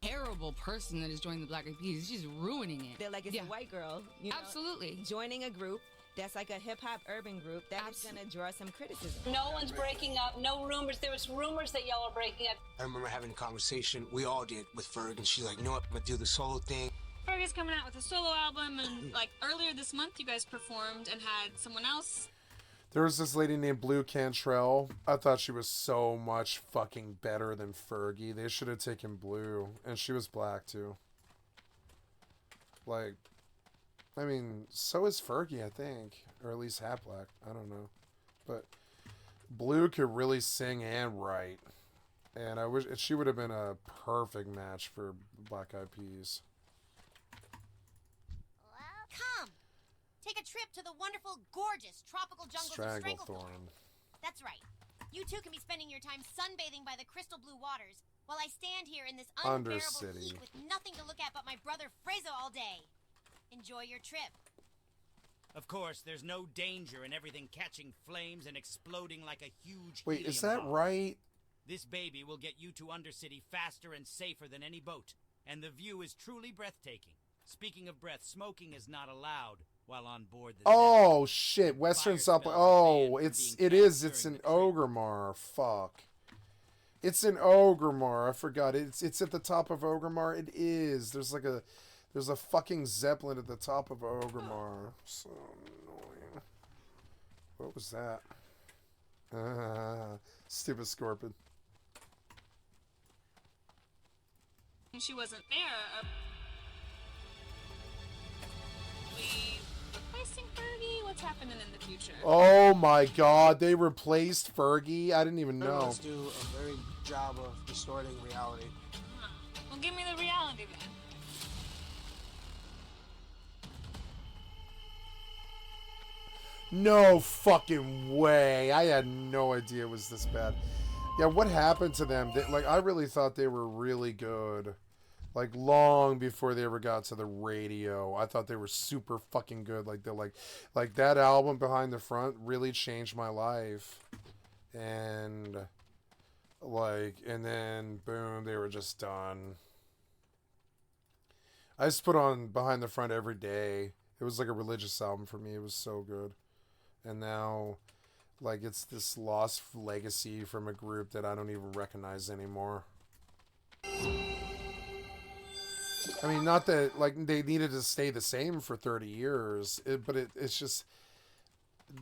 terrible person that is joining the Black Eyed Peas. She's ruining it. They're like, it's a white girl. You know, absolutely. Joining a group that's like a hip-hop urban group that is going to draw some criticism. No one's breaking up. No rumors. There was rumors that y'all are breaking up. I remember having a conversation, we all did, with Ferg, and she's like, you know what, I'm going to do the solo thing. Ferg is coming out with a solo album, and like earlier this month you guys performed and had someone else. There was this lady named Blue Cantrell. I thought she was so much fucking better than Fergie. They should have taken Blue. And she was black, too. Like, I mean, so is Fergie, I think. Or at least Half Black. I don't know. But Blue could really sing and write. And I wish she would have been a perfect match for Black Eyed Peas. Come! Take a trip to the wonderful, gorgeous tropical jungles of Stranglethorn. That's right. You two can be spending your time sunbathing by the crystal blue waters, while I stand here in this unbearable heat with nothing to look at but my brother Frezzo all day. Enjoy your trip. Of course, there's no danger in everything catching flames and exploding like a huge Wait, helium is that bomb. right? This baby will get you to Undercity faster and safer than any boat, and the view is truly breathtaking. Speaking of breath, smoking is not allowed while on board the Oh shit, Western Supply. Oh, it is. It's in Ogremar. Fuck. It's in Ogremar. I forgot. It's at the top of Ogremar. It is. There's a fucking Zeppelin at the top of Ogremar. So annoying. What was that? Stupid Scorpion. She wasn't there. We replacing Fergie? What's happening in the future? Oh my god, they replaced Fergie? I didn't even know. Everyone's do a very job of distorting reality. Well, give me the reality then. No fucking way. I had no idea it was this bad. Yeah, what happened to them? I really thought they were really good. Like, long before they ever got to the radio. I thought they were super fucking good. Like that album Behind the Front really changed my life. And then boom, they were just done. I just put on Behind the Front every day. It was like a religious album for me. It was so good. And now, it's this lost legacy from a group that I don't even recognize anymore. I mean, not that, they needed to stay the same for 30 years, it's just...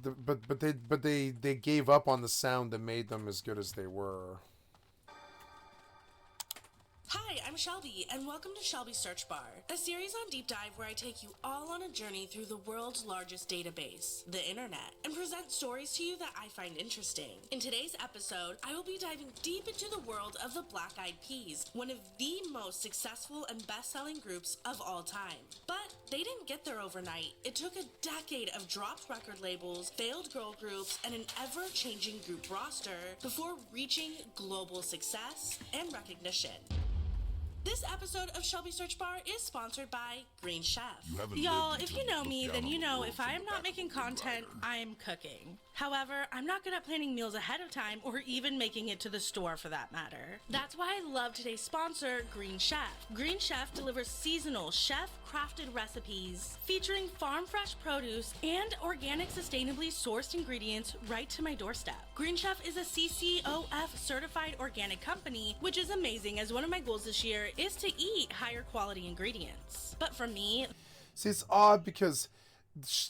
But they gave up on the sound that made them as good as they were. Hi, I'm Shelby, and welcome to Shelby's Search Bar, a series on Deep Dive where I take you all on a journey through the world's largest database, the internet, and present stories to you that I find interesting. In today's episode, I will be diving deep into the world of the Black Eyed Peas, one of the most successful and best-selling groups of all time. But they didn't get there overnight. It took a decade of dropped record labels, failed girl groups, and an ever-changing group roster before reaching global success and recognition. This episode of Shelby Search Bar is sponsored by Green Chef. Y'all, if you know me, then you know if I am not making content, I am cooking. However, I'm not good at planning meals ahead of time or even making it to the store for that matter. That's why I love today's sponsor, Green Chef. Green Chef delivers seasonal, chef-crafted recipes featuring farm-fresh produce and organic, sustainably sourced ingredients right to my doorstep. Green Chef is a CCOF certified organic company, which is amazing as one of my goals this year is to eat higher quality ingredients. But for me... See, it's odd because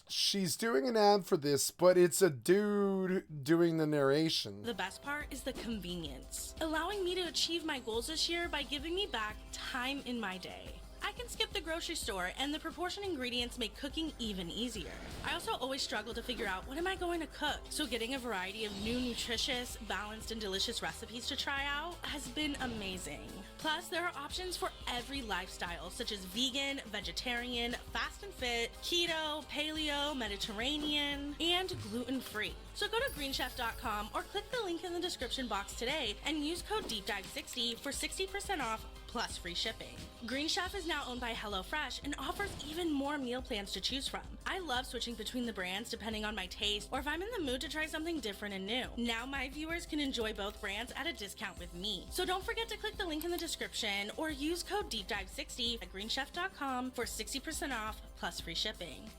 she's doing an ad for this, but it's a dude doing the narration. The best part is the convenience, allowing me to achieve my goals this year by giving me back time in my day. I can skip the grocery store, and the proportioned ingredients make cooking even easier. I also always struggle to figure out what am I going to cook, so getting a variety of new, nutritious, balanced, and delicious recipes to try out has been amazing. Plus, there are options for every lifestyle, such as vegan, vegetarian, fast and fit, keto, paleo, Mediterranean, and gluten-free. So go to greenchef.com or click the link in the description box today and use code DEEPDIVE60 for 60% off plus free shipping. Green Chef is now owned by HelloFresh and offers even more meal plans to choose from. I love switching between the brands depending on my taste or if I'm in the mood to try something different and new. Now my viewers can enjoy both brands at a discount with me. So don't forget to click the link in the description or use code DEEPDIVE60 at greenchef.com for 60% off plus free shipping.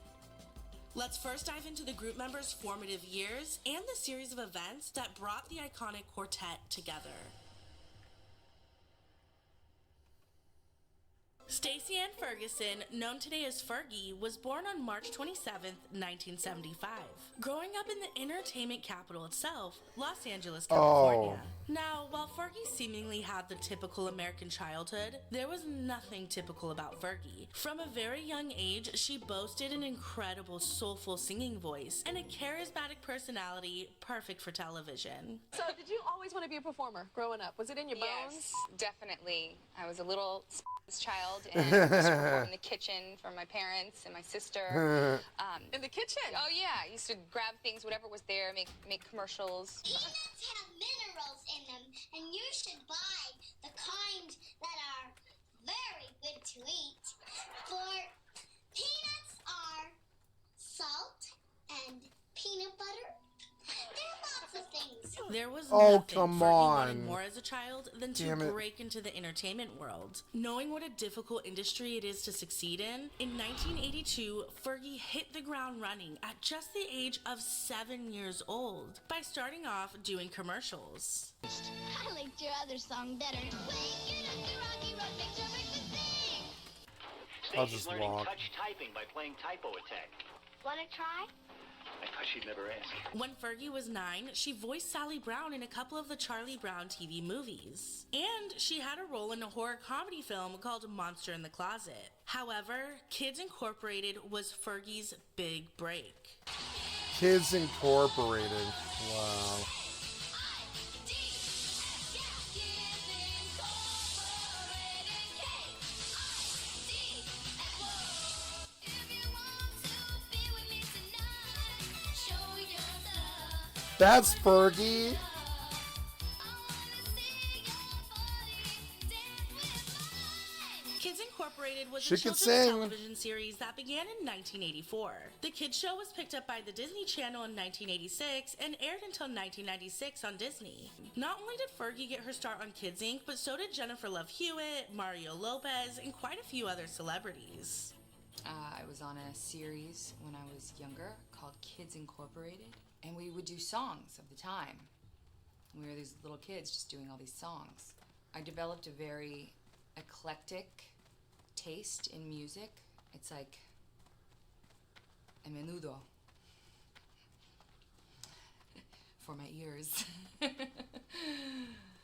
Let's first dive into the group members' formative years and the series of events that brought the iconic quartet together. Stacey Ann Ferguson, known today as Fergie, was born on March 27th, 1975. Growing up in the entertainment capital itself, Los Angeles, California. Now, while Fergie seemingly had the typical American childhood, there was nothing typical about Fergie. From a very young age, she boasted an incredible soulful singing voice and a charismatic personality perfect for television. So, did you always want to be a performer growing up? Was it in your bones? Yes, definitely. I was a little child and used to perform in the kitchen for my parents and my sister. In the kitchen? Oh yeah, I used to grab things, whatever was there, make commercials. Peanuts have minerals in them, and you should buy the kind that are very good to eat. For peanuts are salt and peanut butter. There are lots of things. There was Oh, nothing come Fergie on. wanted more as a child than to Damn it. break into the entertainment world. Knowing what a difficult industry it is to succeed in 1982, Fergie hit the ground running at just the age of 7 years old by starting off doing commercials. I liked your other song better. I'll just learning walk. touch typing by playing Typo Attack. Wanna try? I thought she'd never ask. When Fergie was 9, she voiced Sally Brown in a couple of the Charlie Brown TV movies. And she had a role in a horror comedy film called Monster in the Closet. However, Kids Incorporated was Fergie's big break. Kids Incorporated. Wow. That's Fergie. Kids Incorporated was She a could children's sing. television series that began in 1984. The kids show was picked up by the Disney Channel in 1986 and aired until 1996 on Disney. Not only did Fergie get her start on Kids Inc., but so did Jennifer Love Hewitt, Mario Lopez, and quite a few other celebrities. I was on a series when I was younger called Kids Incorporated, and we would do songs of the time. We were these little kids just doing all these songs. I developed a very eclectic taste in music. It's like a menudo for my ears.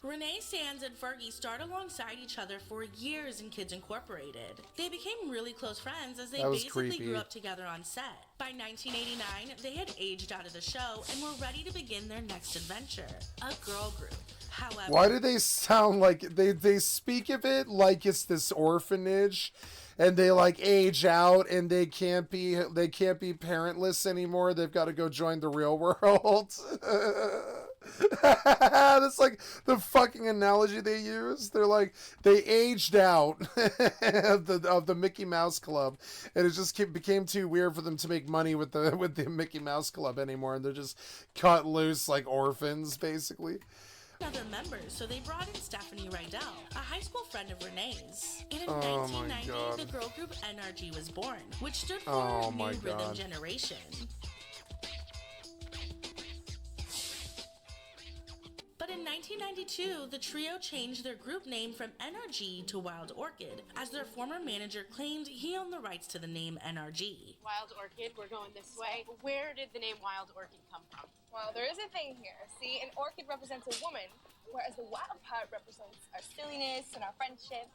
Renee Sands and Fergie starred alongside each other for years in Kids Incorporated. They became really close friends as they That was basically creepy. grew up together on set. By 1989, they had aged out of the show and were ready to begin their next adventure, a girl group. However, Why do they sound like they speak of it like it's this orphanage and they like age out and they can't be parentless anymore. They've got to go join the real world. That's like the fucking analogy they use. They're like they aged out of the Mickey Mouse Club, and it just became too weird for them to make money with the Mickey Mouse Club anymore, and they're just cut loose like orphans basically. other members, so they brought in Stephanie Rydell, a high school friend of Renee's. And in Oh my 1990, God. the girl group NRG was born, which stood for Oh New my Rhythm God. Generation. But in 1992, the trio changed their group name from NRG to Wild Orchid, as their former manager claimed he owned the rights to the name NRG. Wild Orchid, we're going this way. Where did the name Wild Orchid come from? Well, there is a thing here. See, an orchid represents a woman, whereas the wild part represents our silliness and our friendship.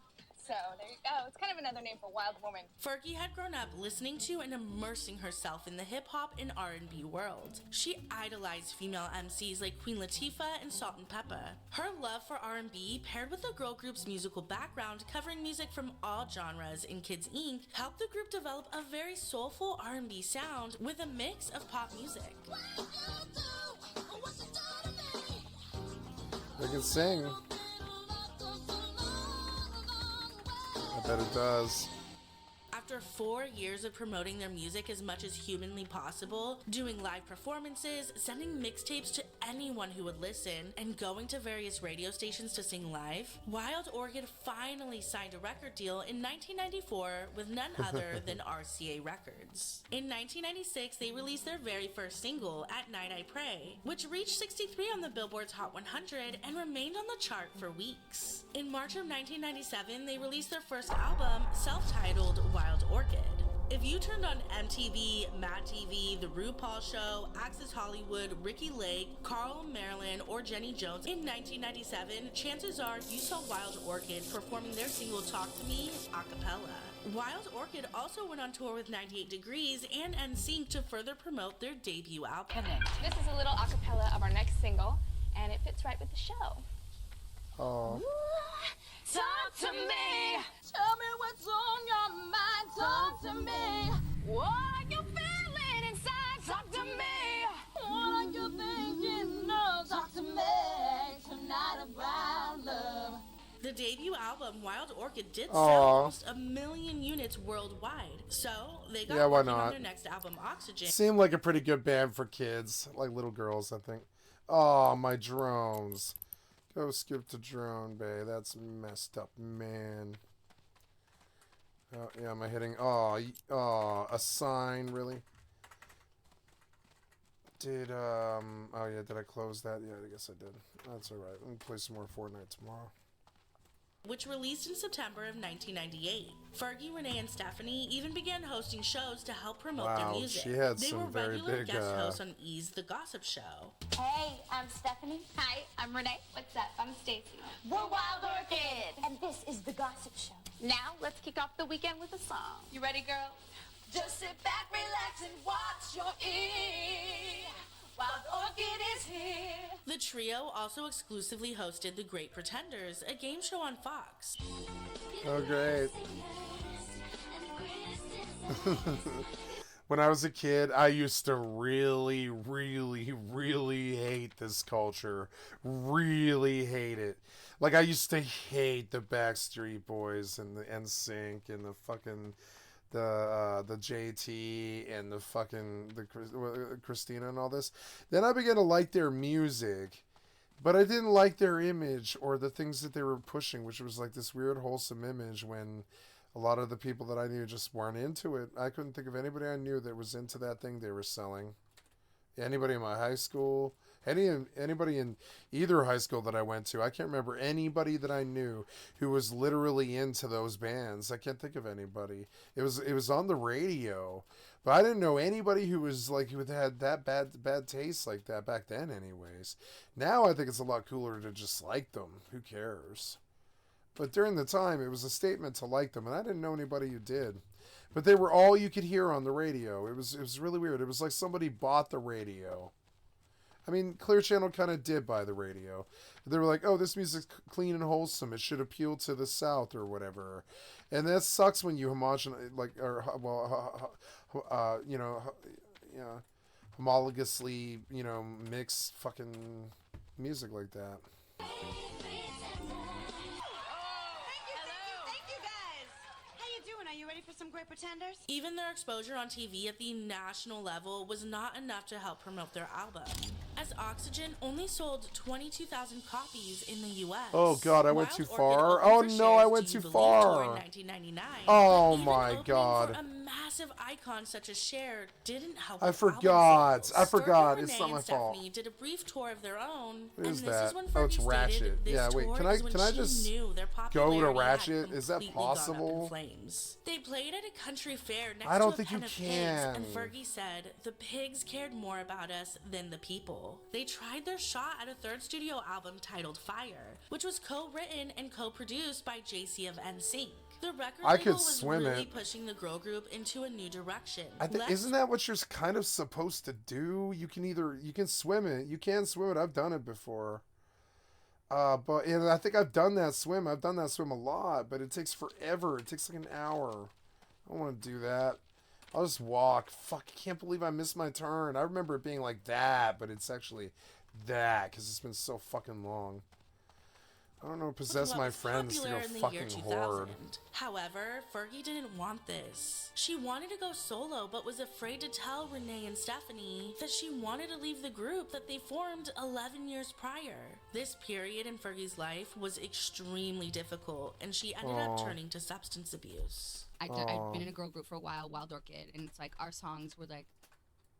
So there you go. It's kind of another name for wild woman. Fergie had grown up listening to and immersing herself in the hip-hop and R&B world. She idolized female MCs like Queen Latifah and Salt and Pepper. Her love for R&B, paired with the girl group's musical background covering music from all genres in Kids Inc., helped the group develop a very soulful R&B sound with a mix of pop music. They can sing. I bet it does. After After 4 years of promoting their music as much as humanly possible, doing live performances, sending mixtapes to anyone who would listen, and going to various radio stations to sing live, Wild Orchid finally signed a record deal in 1994 with none other than RCA Records. In 1996, they released their very first single, At Night I Pray, which reached 63 on the Billboard's Hot 100 and remained on the chart for weeks. In March of 1997, they released their first album, self-titled Wild Orchid. If you turned on MTV, Mad TV, The RuPaul Show, Access Hollywood, Ricki Lake, Carl Marilyn, or Jenny Jones in 1997, chances are you saw Wild Orchid performing their single Talk to Me a cappella. Wild Orchid also went on tour with 98 Degrees and NSYNC to further promote their debut album. This is a little a cappella of our next single, and it fits right with the show. Oh. Talk to me. Tell me what's on your mind. Talk to me. What are you feeling inside? Talk to me. What are you thinking of? Talk to me tonight about love. The debut album, Wild Orchid, did sell almost 1 million units worldwide. So they got working on their next album, Oxygen. Seemed like a pretty good band for kids, like little girls, I think. Oh, my drones. Go skip to drone bay. That's messed up, man. Oh, yeah, am I hitting? Oh, a sign, really? Did, oh yeah, did I close that? Yeah, I guess I did. That's alright. Let me play some more Fortnite tomorrow. Which released in September of 1998. Fergie, Renee, and Stephanie even began hosting shows to help promote their music. She had they some were very regular big, guest hosts on E's The Gossip Show. Hey, I'm Stephanie. Hi, I'm Renee. What's up? I'm Stacy. We're Wild Orchid. And this is The Gossip Show. Now, let's kick off the weekend with a song. You ready, girl? Just sit back, relax, and watch your E. Wild Orchid is here. The trio also exclusively hosted The Great Pretenders, a game show on Fox. Oh, great. When I was a kid, I used to really, really, really hate this culture. Really hate it. Like, I used to hate the Backstreet Boys and the NSYNC and the fucking... the JT and the fucking Christina and all this. Then I began to like their music, but I didn't like their image or the things that they were pushing, which was like this weird wholesome image when a lot of the people that I knew just weren't into it. I couldn't think of anybody I knew that was into that thing they were selling. Anybody in my high school, anybody in either high school that I went to, I can't remember anybody that I knew who was literally into those bands. I can't think of anybody. It was on the radio, but I didn't know anybody who was like who had that bad taste like that back then. Anyways, now I think it's a lot cooler to just like them. Who cares? But during the time, it was a statement to like them, and I didn't know anybody who did. But they were all you could hear on the radio. It was really weird. It was like somebody bought the radio. I mean, Clear Channel kind of did buy the radio. They were like, oh, this music's clean and wholesome. It should appeal to the South or whatever. And that sucks when you homologously, mix fucking music like that. Some Great Pretenders? Even their exposure on TV at the national level was not enough to help promote their album, as Oxygen only sold 22,000 copies in the U.S. Oh God, I went too far. Oh no, I went too far. In 1999, oh my God. For a massive icon such as Cher didn't help. I forgot. It's not my fault. Stephanie did a brief tour of their own. What is that? Oh, it's Ratchet. Yeah, wait. Can I just go to Ratchet? Is that possible? They played at a country fair next I don't to think a pen you of can. pigs, and Fergie said, "The pigs cared more about us than the people." They tried their shot at a third studio album titled Fire, which was co-written and co-produced by JC of NSYNC. The record label was really pushing the girl group into a new direction. Isn't that what you're kind of supposed to do? You can swim it. You can swim it. I've done it before. But I think I've done that swim. I've done that swim a lot, but it takes forever. It takes like an hour. I don't want to do that. I'll just walk. Fuck, I can't believe I missed my turn. I remember it being like that, but it's actually that because it's been so fucking long. I don't know, possess my friends to go fucking horde. However, Fergie didn't want this. She wanted to go solo, but was afraid to tell Renee and Stephanie that she wanted to leave the group that they formed 11 years prior. This period in Fergie's life was extremely difficult, and she ended up turning to substance abuse. I've been in a girl group for a while, Wild Orchid, and it's like our songs were like,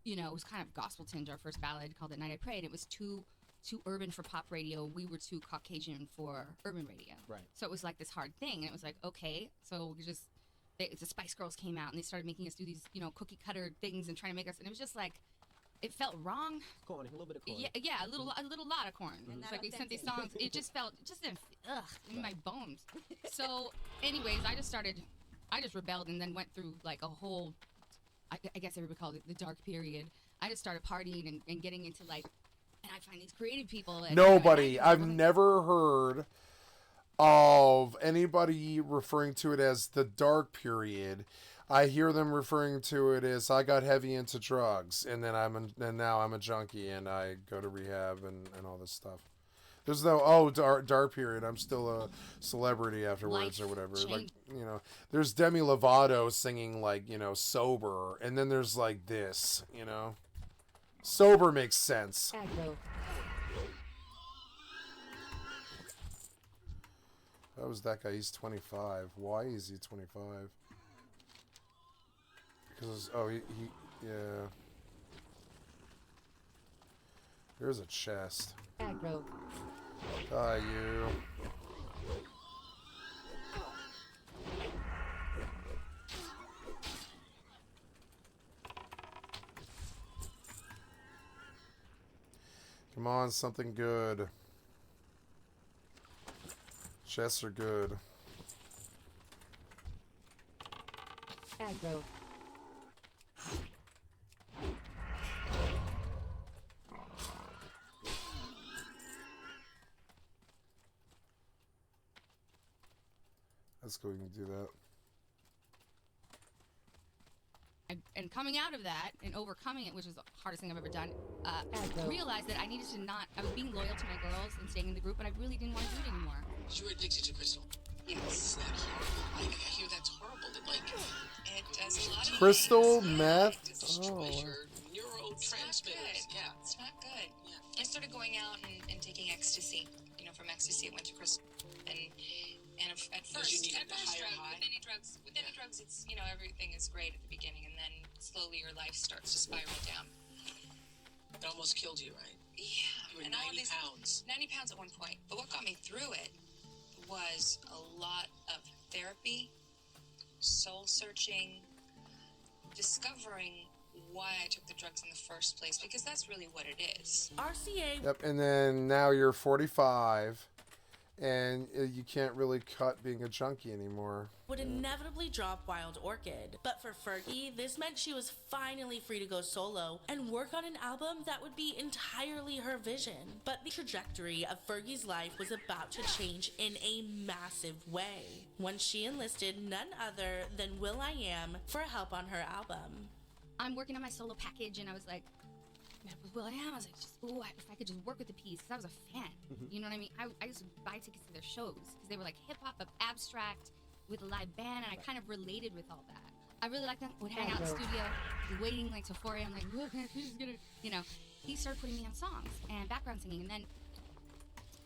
you know, it was kind of gospel tinge. Our first ballad called "At Night I Prayed." It was too urban for pop radio. We were too Caucasian for urban radio. Right. So it was like this hard thing, and it was like, okay, so the Spice Girls came out and they started making us do these, you know, cookie cutter things and trying to make us, and it was just like, it felt wrong. Corny, a little bit of corny. Yeah, a little lot of corn. It's like they sent these songs. It just didn't, in my bones. So, anyways, I just rebelled and then went through like a whole, I guess everybody called it the dark period. I just started partying and getting into like, and I find these creative people. I've never heard of anybody referring to it as the dark period. I hear them referring to it as I got heavy into drugs, and then now I'm a junkie and I go to rehab and all this stuff. There's no dark period. I'm still a celebrity afterwards or whatever. Like, you know, there's Demi Lovato singing like, you know, sober, and then there's like this, you know. Sober makes sense. That was that guy. He's 25. Why is he 25? Because yeah. Here's a chest. Die, you. Come on, something good. Chests are good. Aggro. Let's go and do that. And coming out of that and overcoming it, which was the hardest thing I've ever done, I realized that I needed to I was being loyal to my girls and staying in the group, but I really didn't want to do it anymore. You were addicted to crystal. Yes. That horrible. Like, I hear that's horrible. That, like, it does a lot of crystal meth. Destroys your neurotransmitters. Yeah. It's not good. Yeah. I started going out and taking ecstasy. You know, from ecstasy it went to crystal. And at first with any drugs, it's, you know, everything is great at the beginning, and then slowly your life starts to spiral down. It almost killed you, right? Yeah. You were 90 pounds. 90 pounds at one point. But what got me through it was a lot of therapy, soul searching, discovering why I took the drugs in the first place, because that's really what it is. RCA. Yep, and then now you're 45. And you can't really cut being a junkie anymore. Would inevitably drop Wild Orchid. But for Fergie, this meant she was finally free to go solo and work on an album that would be entirely her vision. But the trajectory of Fergie's life was about to change in a massive way when she enlisted none other than will.i.am for help on her album. I'm working on my solo package, and I was like, with will.i.am, I was like, if I could just work with the piece, because I was a fan. You know what I mean? I used to buy tickets to their shows, because they were like hip-hop, abstract, with a live band, and I kind of related with all that. I really liked them. Would hang out in the studio, waiting like till 4 a.m. like, look, who's gonna, you know. He started putting me on songs and background singing, and then,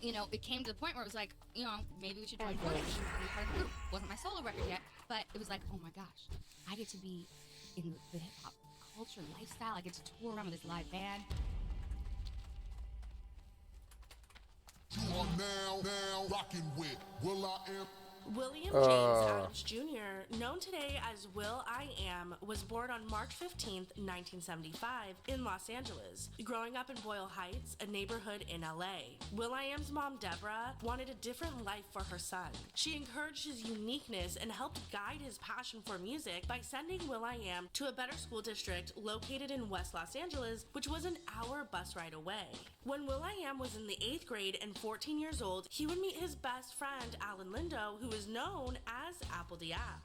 you know, it came to the point where it was like, you know, maybe we should try to work and be part of the group. Wasn't my solo record yet, but it was like, oh my gosh, I get to be in the hip-hop culture, lifestyle. I get to tour around with this live band. You are now rocking with will.i.am. William James Adams Jr., known today as will.i.am, was born on March 15th, 1975, in Los Angeles, growing up in Boyle Heights, a neighborhood in LA. will.i.am's mom, Deborah, wanted a different life for her son. She encouraged his uniqueness and helped guide his passion for music by sending will.i.am to a better school district located in West Los Angeles, which was an hour bus ride away. When will.i.am was in the 8th grade and 14 years old, he would meet his best friend, Alan Lindo, who is known as Apple the App.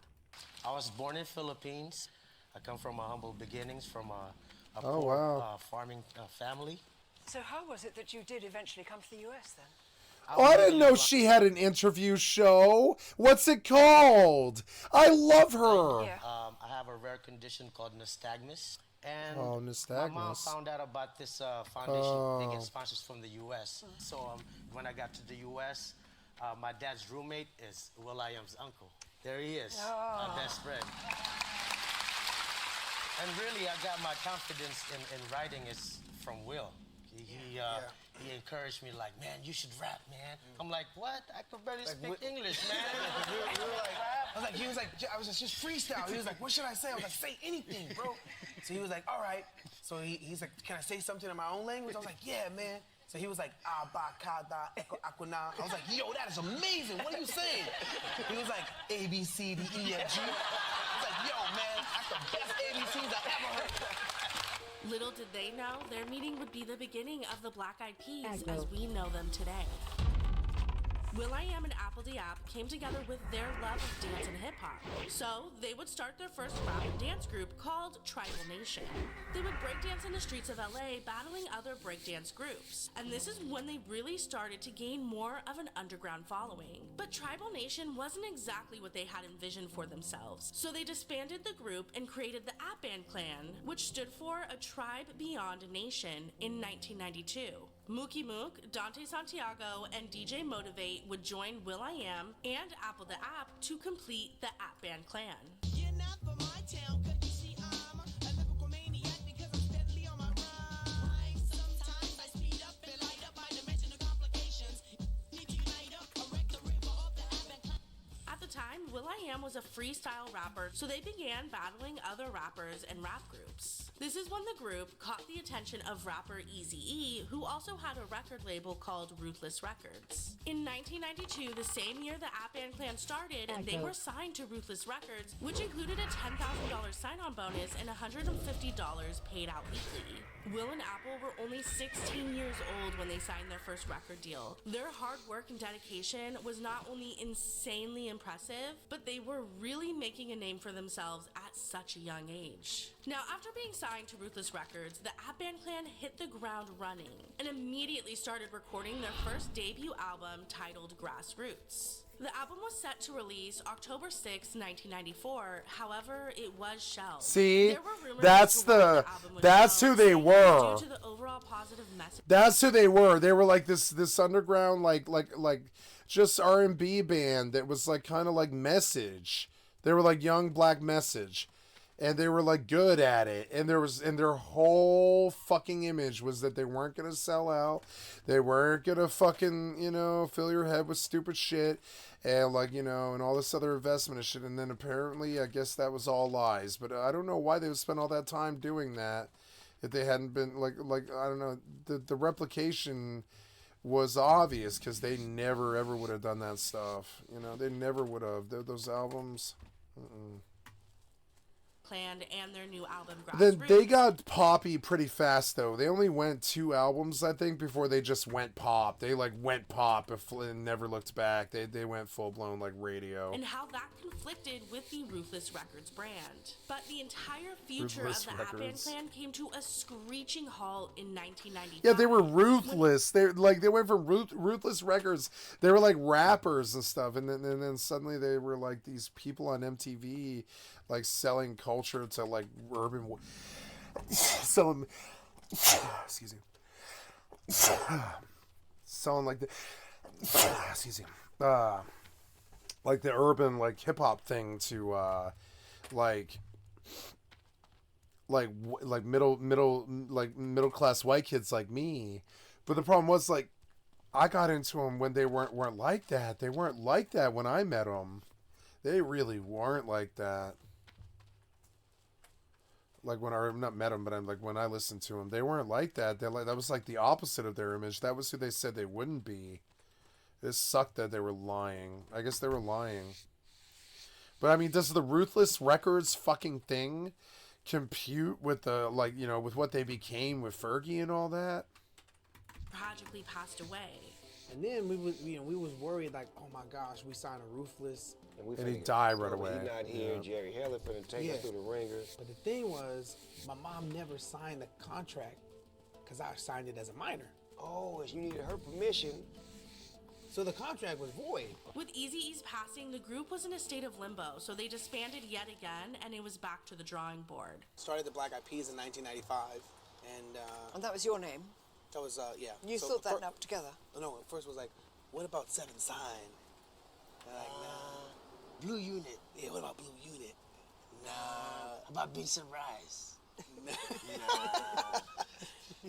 I was born in Philippines. I come from humble beginnings, from a Oh, poor wow. farming family. So how was it that you did eventually come to the US then? Oh, I didn't know she had an interview show. What's it called? I love her. I have a rare condition called nystagmus. And nystagmus. my mom found out about this foundation. They get sponsors from the U.S. So when I got to the U.S., my dad's roommate is will.i.am's uncle. There he is, my best friend. And really, I got my confidence in writing is from Will. He encouraged me like, man, you should rap, man. I'm like, what? I could barely speak English, man. He was like, I was just freestyle. He was like, what should I say? I was like, say anything, bro. So he was like, all right. So he's like, can I say something in my own language? I was like, yeah, man. So he was like, abacada, akuna. I was like, yo, that is amazing. What are you saying? He was like, A, B, C, D, E, F, G. I was like, yo, man, that's the best ABCs I ever heard. Little did they know, their meeting would be the beginning of the Black Eyed Peas as we know them today. will.i.am and Alldayerrydaybaby came together with their love of dance and hip-hop. So, they would start their first rap and dance group called Tribal Nation. They would breakdance in the streets of LA, battling other breakdance groups. And this is when they really started to gain more of an underground following. But Tribal Nation wasn't exactly what they had envisioned for themselves. So they disbanded the group and created the Apban Clan, which stood for A Tribe Beyond a Nation, in 1992. Mookie Mook, Dante Santiago, and DJ Motivate would join will.i.am and Alldayerrydaybaby to complete the Apban Clan. You're not from my town, 'cause you see I'm a lyrical maniac because I'm steadily on my rhyme. Sometimes I speed up and light up my dimension of complications. Need to unite up, correct the river of the Apban Clan. At the time, will.i.am was a freestyle rapper, so they began battling other rappers and rap groups. This is when the group caught the attention of rapper Eazy-E, who also had a record label called Ruthless Records. In 1992, the same year the Apban Clan started, they were signed to Ruthless Records, which included a $10,000 sign-on bonus and $150 paid out weekly. Will and Apple were only 16 years old when they signed their first record deal. Their hard work and dedication was not only insanely impressive, but they were really making a name for themselves at such a young age. Now, after being signed to Ruthless Records, the Apban Clan hit the ground running and immediately started recording their first debut album titled Grassroots. The album was set to release October 6, 1994. However, it was shelved. See, that's who they were. Due to the overall positive message. That's who they were. They were like this underground like just R&B band that was like kind of like Message. They were like young black Message. And they were like good at it, and their whole fucking image was that they weren't gonna sell out, they weren't gonna fucking fill your head with stupid shit, and and all this other investment and shit. And then apparently, I guess that was all lies. But I don't know why they would spend all that time doing that if they hadn't been like I don't know. The replication was obvious because they never ever would have done that stuff. They never would have. Those albums. Clan and their new album Grassroots. Then they got poppy pretty fast though. They only went 2 albums I think before they just went pop. They like went pop and never looked back. They went full blown like radio. And how that conflicted with the Ruthless Records brand. But the entire future of the Apban Clan came to a screeching halt in 1995. Yeah, they were ruthless. They went from Ruthless Records. They were like rappers and stuff, and then suddenly they were like these people on MTV. Like selling culture to like urban, selling, excuse me, selling like the, excuse me, like the urban like hip hop thing to like middle class white kids like me. But the problem was like I got into them when they weren't like that. They weren't like that when I met them. They really weren't like that. Like when I not met them, but I'm like when I listened to them, they weren't like that. That was like the opposite of their image. That was who they said they wouldn't be. It sucked that they were lying. I guess they were lying. But I mean, does the Ruthless Records fucking thing compute with the with what they became with Fergie and all that? Tragically passed away. And then we was worried like, oh my gosh, we signed a Ruthless. And he died right away. He's not here. Jerry Heller finna take us through the ringers. But the thing was, my mom never signed the contract because I signed it as a minor. Oh, you needed her permission. So the contract was void. With Eazy-E's passing, the group was in a state of limbo, so they disbanded yet again, and it was back to the drawing board. Started the Black Eyed Peas in 1995, And that was your name? that was, yeah. You So thought that fir- up together? No, at first was like, what about Seven Sign? They're like, nah. Blue Unit. Yeah, what about Blue Unit? Nah. How about Be Surprised? Nah.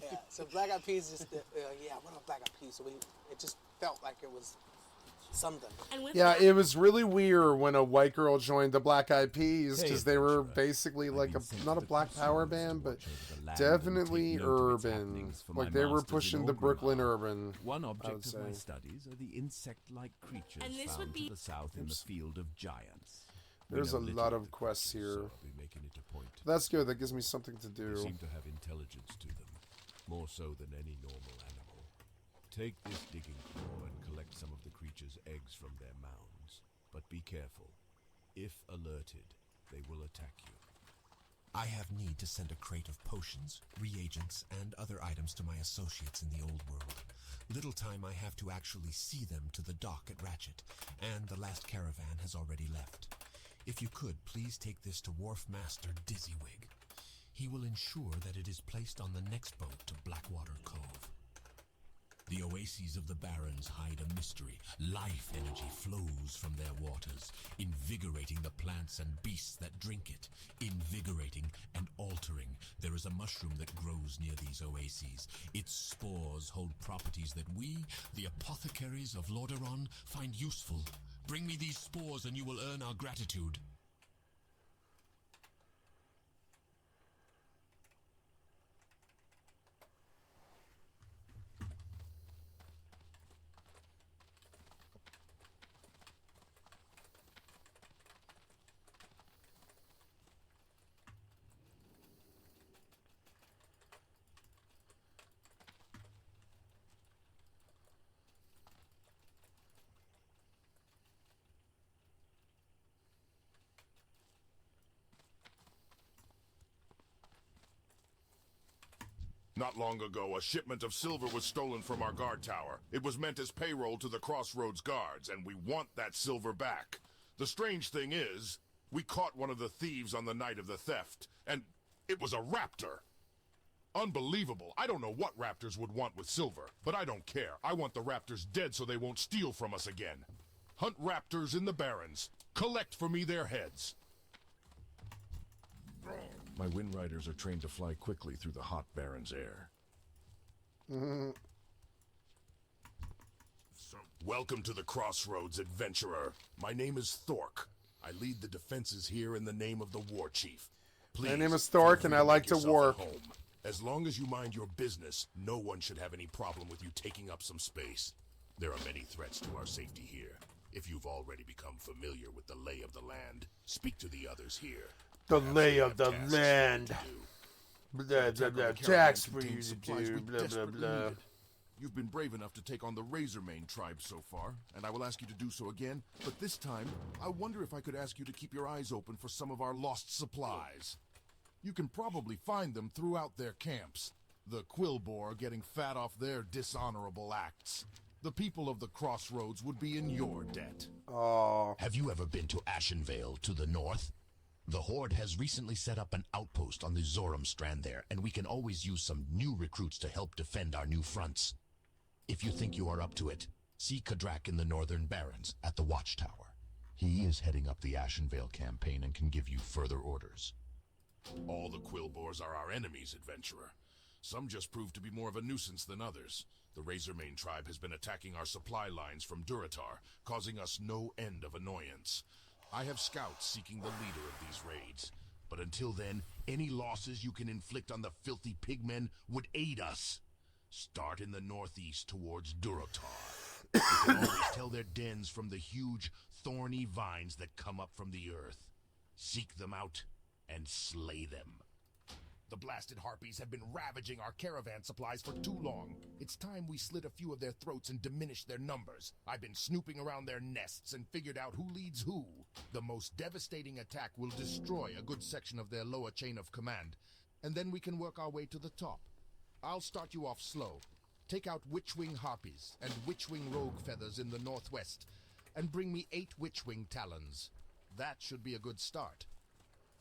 Yeah, so Black Eyed Peas just, yeah, what about Black Eyed Peas? So it just felt like it was something. Yeah, it was really weird when a white girl joined the Black Eyed Peas because they were basically like not a Black Power band, but definitely urban. Like they were pushing the Brooklyn urban. One I would object of my say. studies are the insect-like creatures And this found would be- to the south in the field of giants. We There's know a little lot of of the quests creatures, here. so I'll be making it a point. That's good. That gives me something to do. They seem to have intelligence to them, more so than any normal animal. Take this digging claw and collect some of the creature's eggs from their mounds. But be careful. If alerted, they will attack you. I have need to send a crate of potions, reagents, and other items to my associates in the old world. Little time I have to actually see them to the dock at Ratchet, and the last caravan has already left. If you could, please take this to Wharf Master Dizzywig. He will ensure that it is placed on the next boat to Blackwater Cove. The oases of the Barrens hide a mystery. Life energy flows from their waters, invigorating the plants and beasts that drink it. Invigorating and altering. There is a mushroom that grows near these oases. Its spores hold properties that we, the apothecaries of Lordaeron, find useful. Bring me these spores and you will earn our gratitude. Not long ago, a shipment of silver was stolen from our guard tower. It was meant as payroll to the Crossroads guards, and we want that silver back. The strange thing is, we caught one of the thieves on the night of the theft, and it was a raptor. Unbelievable. I don't know what raptors would want with silver, but I don't care. I want the raptors dead so they won't steal from us again. Hunt raptors in the Barrens. Collect for me their heads. My wind riders are trained to fly quickly through the hot Barrens air. Welcome to the Crossroads, adventurer. My name is Thork. I lead the defenses here in the name of the War Chief. Please, My name is Thork, and I like to work. Home. As long as you mind your business, no one should have any problem with you taking up some space. There are many threats to our safety here. If you've already become familiar with the lay of the land, speak to the others here. The Perhaps lay they of have the tasks land. to do. Blah, The blah, attack on blah. the caravan Tax for you contains to supplies do. we Blah, blah, desperately blah. needed. You've been brave enough to take on the Razormane tribe so far, and I will ask you to do so again, but this time, I wonder if I could ask you to keep your eyes open for some of our lost supplies. You can probably find them throughout their camps. The Quillbore getting fat off their dishonorable acts. The people of the Crossroads would be in your debt. Oh. Have you ever been to Ashenvale to the north? The Horde has recently set up an outpost on the Zoram Strand there, and we can always use some new recruits to help defend our new fronts. If you think you are up to it, see Kadrak in the Northern Barrens at the Watchtower. He is heading up the Ashenvale campaign and can give you further orders. All the Quillbores are our enemies, adventurer. Some just prove to be more of a nuisance than others. The Razormane tribe has been attacking our supply lines from Duratar, causing us no end of annoyance. I have scouts seeking the leader of these raids. But until then, any losses you can inflict on the filthy pigmen would aid us. Start in the northeast towards Duratar. You can always tell their dens from the huge, thorny vines that come up from the earth. Seek them out and slay them. The blasted harpies have been ravaging our caravan supplies for too long. It's time we slit a few of their throats and diminished their numbers. I've been snooping around their nests and figured out who leads who. The most devastating attack will destroy a good section of their lower chain of command, and then we can work our way to the top. I'll start you off slow. Take out witchwing harpies and witchwing rogue feathers in the northwest, and bring me 8 witchwing talons. That should be a good start.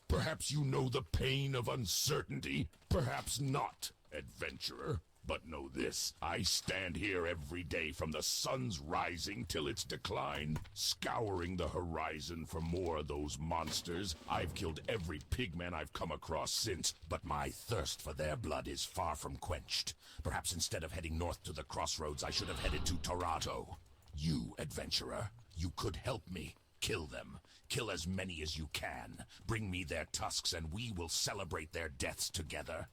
Perhaps you know the pain of uncertainty. Perhaps not, adventurer. But know this, I stand here every day from the sun's rising till its decline, scouring the horizon for more of those monsters. I've killed every pigman I've come across since, but my thirst for their blood is far from quenched. Perhaps instead of heading north to the crossroads, I should have headed to Toronto. You, adventurer, you could help me. Kill them. Kill as many as you can. Bring me their tusks and we will celebrate their deaths together.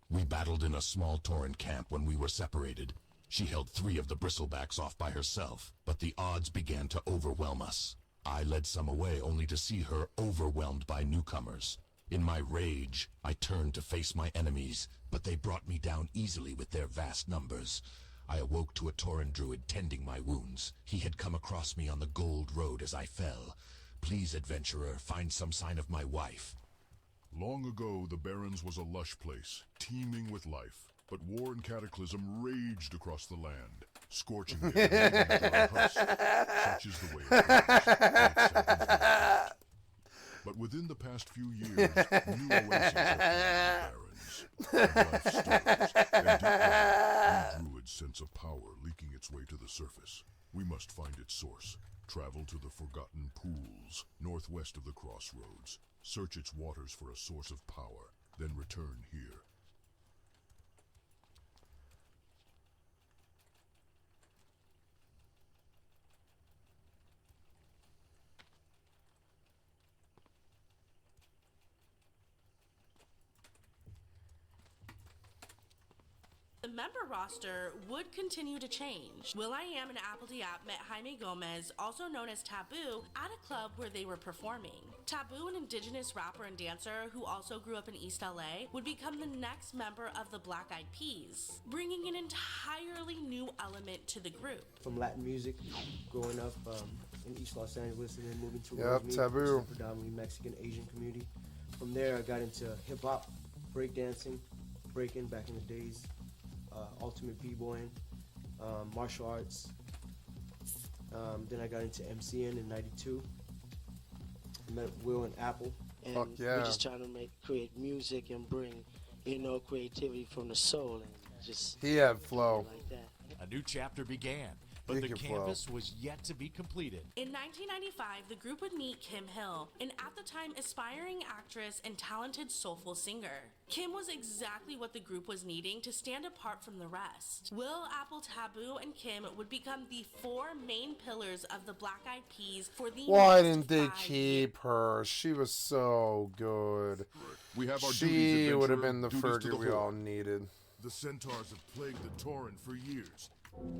We battled in a small Tauren camp when we were separated. She held 3 of the bristlebacks off by herself, but the odds began to overwhelm us. I led some away only to see her overwhelmed by newcomers. In my rage, I turned to face my enemies, but they brought me down easily with their vast numbers. I awoke to a Tauren druid tending my wounds. He had come across me on the Gold Road as I fell. Please, adventurer, find some sign of my wife. Long ago, the Barrens was a lush place, teeming with life. But war and cataclysm raged across the land, scorching the earth into a husk. Such is the way of things. But within the past few years, new oases have found the Barrens. Life stirs, and deep down, new druids sense a power leaking its way to the surface. We must find its source. Travel to the Forgotten Pools, northwest of the crossroads. Search its waters for a source of power, then return here. The member roster would continue to change. will.i.am and Alldayerrydaybaby met Jaime Gomez, also known as Taboo, at a club where they were performing. Taboo, an indigenous rapper and dancer who also grew up in East LA, would become the next member of the Black Eyed Peas, bringing an entirely new element to the group. From Latin music, growing up in East Los Angeles and then moving to Taboo. predominantly Mexican Asian community. From there, I got into hip-hop, breakdancing, breaking back in the days, ultimate b-boying, martial arts. Then I got into MCing in '92. Met Will and Apple. And Fuck yeah. we're just trying to create music and bring, creativity from the soul and just He had flow. like that. A new chapter began, but the canvas was yet to be completed. In 1995, the group would meet Kim Hill, an at the time aspiring actress and talented soulful singer. Kim was exactly what the group was needing to stand apart from the rest. Will, Apple, Taboo, and Kim would become the 4 main pillars of the Black Eyed Peas for the Why next didn't they 5 keep her? She was so good. We have our She duties, would have adventurer, been the duties to Fergie we Horde. all needed. The centaurs have plagued the Tauren for years.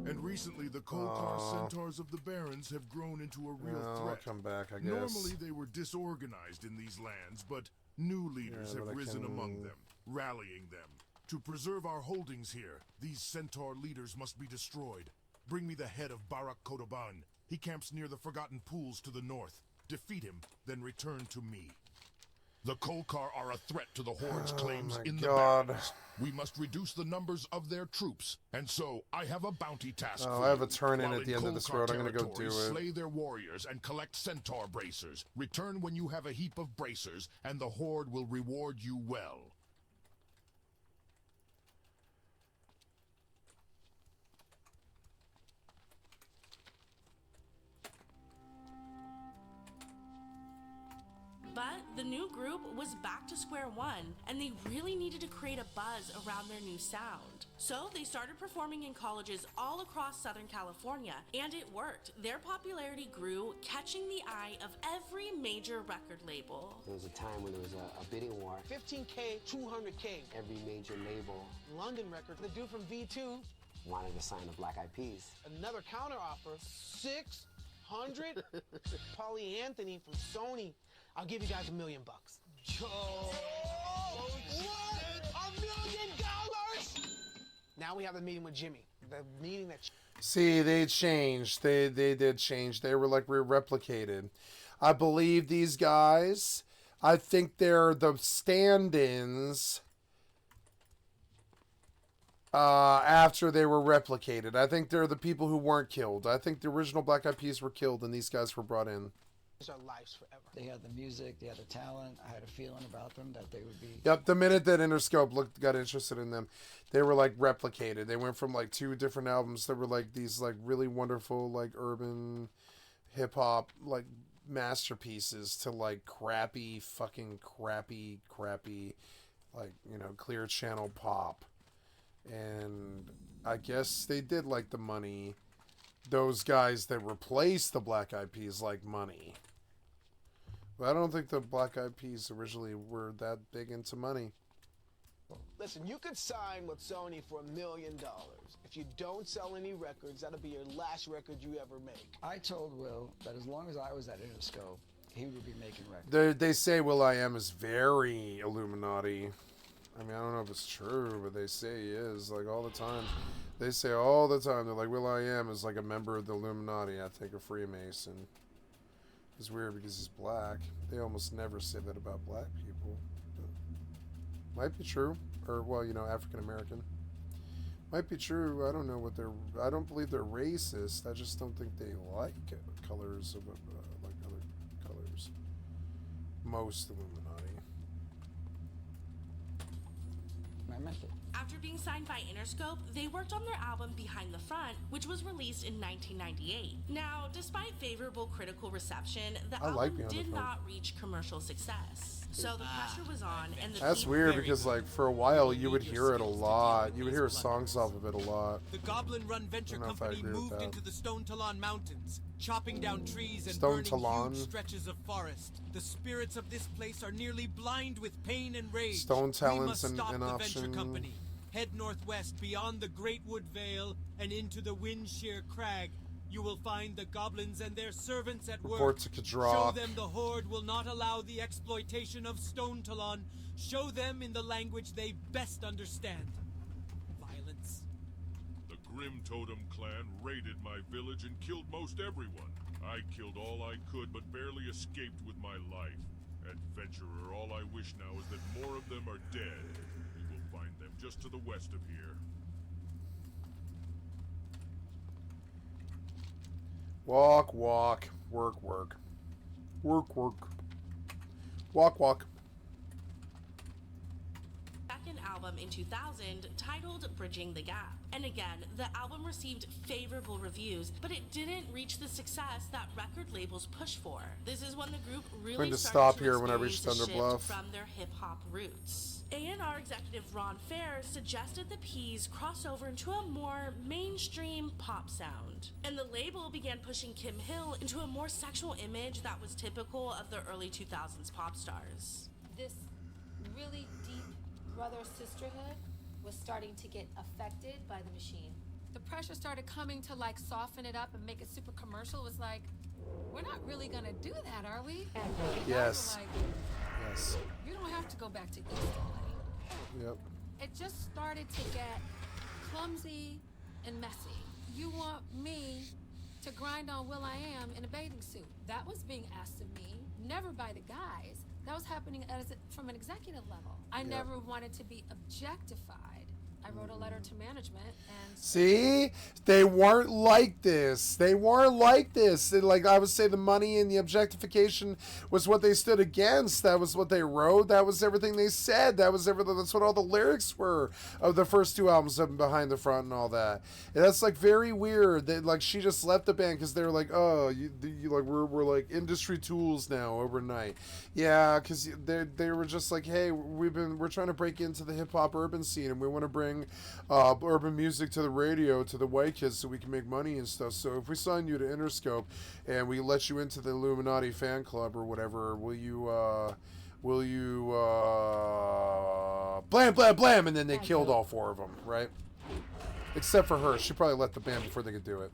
And recently, the Kolkar centaurs of the Barrens have grown into a real Well, threat. I'll come back, I guess. Normally, they were disorganized in these lands, but new leaders Yeah, have but I risen can- among them, rallying them. To preserve our holdings here, these centaur leaders must be destroyed. Bring me the head of Barak Kodoban. He camps near the Forgotten Pools to the north. Defeat him, then return to me. The Kolkar are a threat to the Horde's claims my in God. the Barrens. We must reduce the numbers of their troops, and so I have a bounty task Oh, for I have you. a turn-in While at the end of this Kolkar road. I'm gonna go territory, do it. Slay their warriors and collect centaur bracers. Return when you have a heap of bracers, and the Horde will reward you well. But the new group was back to square one, and they really needed to create a buzz around their new sound. So they started performing in colleges all across Southern California, and it worked. Their popularity grew, catching the eye of every major record label. There was a time when there was a bidding war. 15K, 200K. Every major label London record. The dude from V2. wanted to sign the Black Eyed Peas. Another counter offer. 600. Polly Anthony from Sony. I'll give you guys $1 million. Yo! What? $1 million? Now we have the meeting with Jimmy. The meeting that. See, they changed. They did change. They were like replicated. I believe these guys. I think they're the stand-ins After they were replicated. I think they're the people who weren't killed. I think the original Black Eyed Peas were killed and these guys were brought in. Our lives forever. They had the music, they had the talent. I had a feeling about them that they would be. Yep, the minute that Interscope got interested in them, they were like replicated. They went from like 2 different albums that were like these like really wonderful like urban hip hop like masterpieces to like crappy like, you know, Clear Channel pop. And I guess they did like the money. Those guys that replaced the Black Eyed Peas like money. But I don't think the Black Eyed Peas originally were that big into money. Listen, you could sign with Sony for $1 million. If you don't sell any records, that'll be your last record you ever make. I told Will that as long as I was at Interscope, he would be making records. They say will.i.am is very Illuminati. I mean, I don't know if it's true, but they say he is, like, all the time. They say all the time, they're like, will.i.am is like a member of the Illuminati. I think a Freemason. It's weird because he's black. They almost never say that about black people. But might be true. Or, well, you know, African American. Might be true. I don't know what they're... I don't believe they're racist. I just don't think they like colors of like other colors. Most Illuminati. I meant it. After being signed by Interscope, they worked on their album Behind the Front, which was released in 1998. Now, despite favorable critical reception, the album did not reach commercial success. So the pressure was on, and the That's weird because, like, for a while you would hear it a lot. You would hear songs off of it a lot. The Goblin Run Venture Company moved into the Stone Talon Mountains, chopping down trees and burning huge stretches of forest. The spirits of this place are nearly blind with pain and rage. Stone Talon's we must stop an the option. Venture Company. Head northwest beyond the Great Wood Vale and into the Windshear Crag. You will find the goblins and their servants at work. Report to Kadrock. Show them the Horde will not allow the exploitation of Stone Talon. Show them in the language they best understand. Violence. The Grim Totem clan raided my village and killed most everyone. I killed all I could, but barely escaped with my life. Adventurer, all I wish now is that more of them are dead. We will find them just to the west of here. Walk, walk. Work, work. Work, work. Walk, walk. second album in 2000 titled Bridging the Gap. And again, the album received favorable reviews, but it didn't reach the success that record labels push for. This is when the group really going to started stop to here when I experience reach a Thunder shift Bluff. from their hip-hop roots. A&R executive Ron Fair suggested the Peas cross over into a more mainstream pop sound. And the label began pushing Kim Hill into a more sexual image that was typical of the early 2000s pop stars. This really deep brother-sisterhood was starting to get affected by the machine. The pressure started coming to like soften it up and make it super commercial. It was like, we're not really gonna do that, are we? And the guys were like, Yes. you don't have to go back to East LA. Yep. It just started to get clumsy and messy. You want me to grind on will.i.am in a bathing suit. That was being asked of me, never by the guys. That was happening from an executive level. I never wanted to be objectified. I wrote a letter to management and See? They weren't like this. They weren't like this. Like I would say the money and the objectification was what they stood against. That was what they wrote. That was everything they said. That was everything. That's what all the lyrics were of the first two albums of Behind the Front and all that. And that's like very weird. That like she just left the band because they were like, oh, you like we're like industry tools now overnight. Yeah, because they were just like, hey, we're trying to break into the hip hop urban scene and we want to bring urban music to the radio to the white kids so we can make money and stuff. So if we sign you to Interscope and we let you into the Illuminati fan club or whatever, will you blam blam blam? And then they killed all four of them, right? Except for her. She probably left the band before they could do it.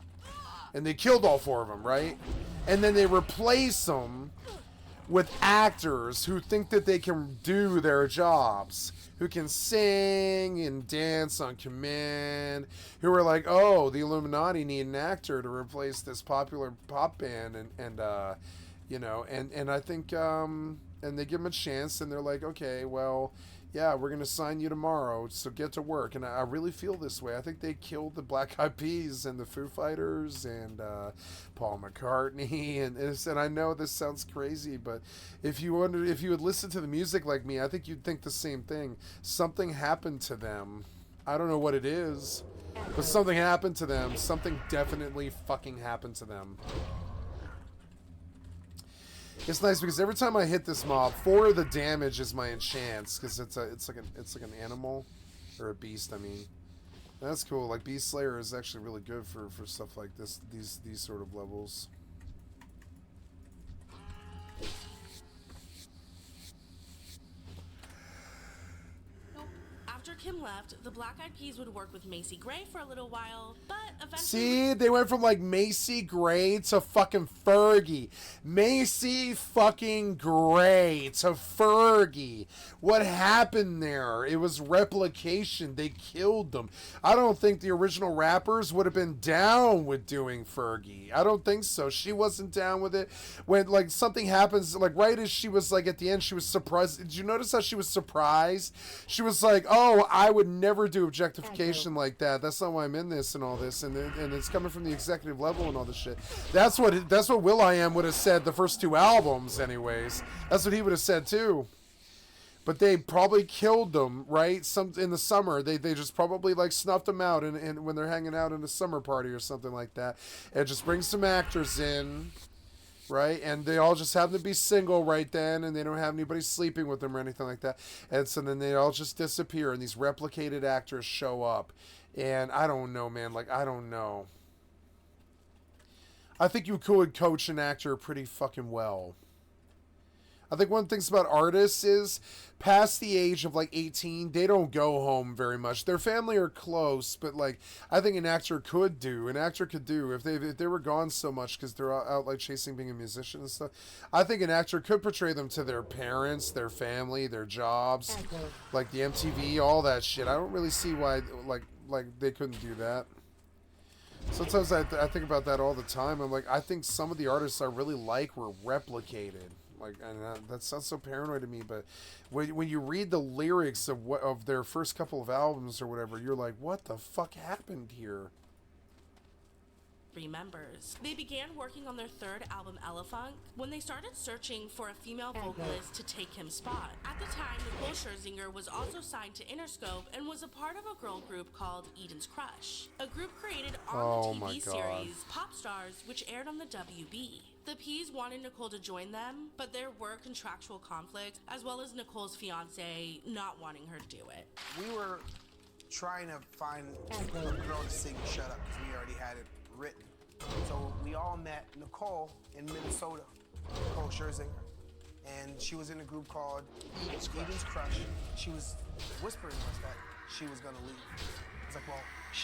And they killed all four of them, right? And then they replace them with actors who think that they can do their jobs, who can sing and dance on command, who are like, oh, the Illuminati need an actor to replace this popular pop band, and I think, and they give them a chance, and they're like, okay, well, yeah, we're gonna sign you tomorrow, so get to work. And I really feel this way. I think they killed the Black Eyed Peas and the Foo Fighters and Paul McCartney, and I know this sounds crazy, but if you would listen to the music like me, I think you'd think the same thing. Something happened to them. I don't know what it is, but something happened to them. Something definitely fucking happened to them. It's nice because every time I hit this mob, 4 of the damage is my enchants, because it's like an animal or a beast. I mean, that's cool. Like Beast Slayer is actually really good for stuff like this, these sort of levels. After Kim left, the Black Eyed Peas would work with Macy Gray for a little while, but eventually... See, they went from like Macy Gray to fucking Fergie. Macy fucking Gray to Fergie. What happened there? It was replication. They killed them. I don't think the original rappers would have been down with doing Fergie. I don't think so. She wasn't down with it. When like something happens, like right as she was like at the end, she was surprised. Did you notice how she was surprised? She was like, oh, I would never do objectification like that. That's not why I'm in this and all this, and it's coming from the executive level and all this shit. That's what will.i.am would have said the first 2 albums, anyways. That's what he would have said too. But they probably killed them, right? In the summer, they just probably like snuffed them out, and when they're hanging out in a summer party or something like that, and just bring some actors in. Right, and they all just happen to be single right then, and they don't have anybody sleeping with them or anything like that. And so then they all just disappear, and these replicated actors show up. And I don't know, man. Like, I don't know. I think you could coach an actor pretty fucking well. I think one of the things about artists is, past the age of like 18, they don't go home very much. Their family are close, but like I think an actor could do if they were gone so much because they're out like chasing being a musician and stuff. I think an actor could portray them to their parents, their family, their jobs, like the MTV, all that shit. I don't really see why like they couldn't do that. Sometimes I think about that all the time. I'm like, I think some of the artists I really like were replicated. Like, and that sounds so paranoid to me, but when you read the lyrics of their first couple of albums or whatever, you're like, what the fuck happened here? Members. They began working on their 3rd album, Elefunk, when they started searching for a female vocalist to take Kim's spot. At the time, Nicole Scherzinger was also signed to Interscope and was a part of a girl group called Eden's Crush, a group created on the TV series Pop Stars, which aired on the WB. The Peas wanted Nicole to join them, but there were contractual conflicts, as well as Nicole's fiance not wanting her to do it. We were trying to find a girl to sing Shut Up because we already had it written. So we all met Nicole in Minnesota, Nicole Scherzinger, and she was in a group called Eden's Crush. She was whispering to us that she was gonna leave. I was like, well,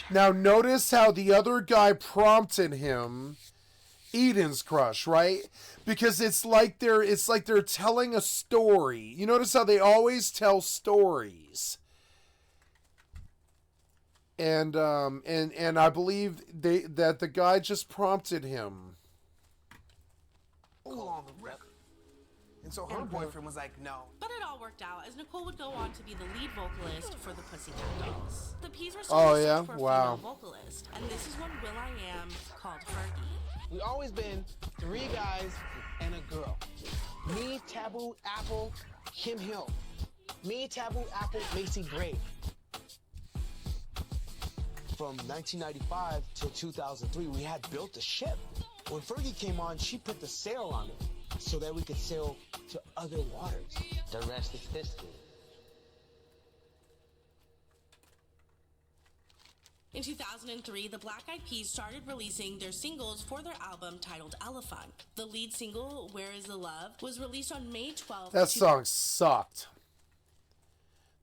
now notice how the other guy prompted him Eden's Crush, right? Because it's like they're telling a story. You notice how they always tell stories. And I believe that the guy just prompted him. On the record. And so her boyfriend was like, no. But it all worked out, as Nicole would go on to be the lead vocalist for the Pussycat Dolls. The Peas were still searching for a female vocalist, and this is when will.i.am called Fergie. We always been 3 guys and a girl. Me, Taboo, Apple, Kim Hill. Me, Taboo, Apple, Macy Gray. From 1995 till 2003, we had built a ship. When Fergie came on, she put the sail on it so that we could sail to other waters. The rest is history. In 2003, the Black Eyed Peas started releasing their singles for their album titled Elefunk. The lead single, Where Is the Love, was released on May 12th. That song sucked.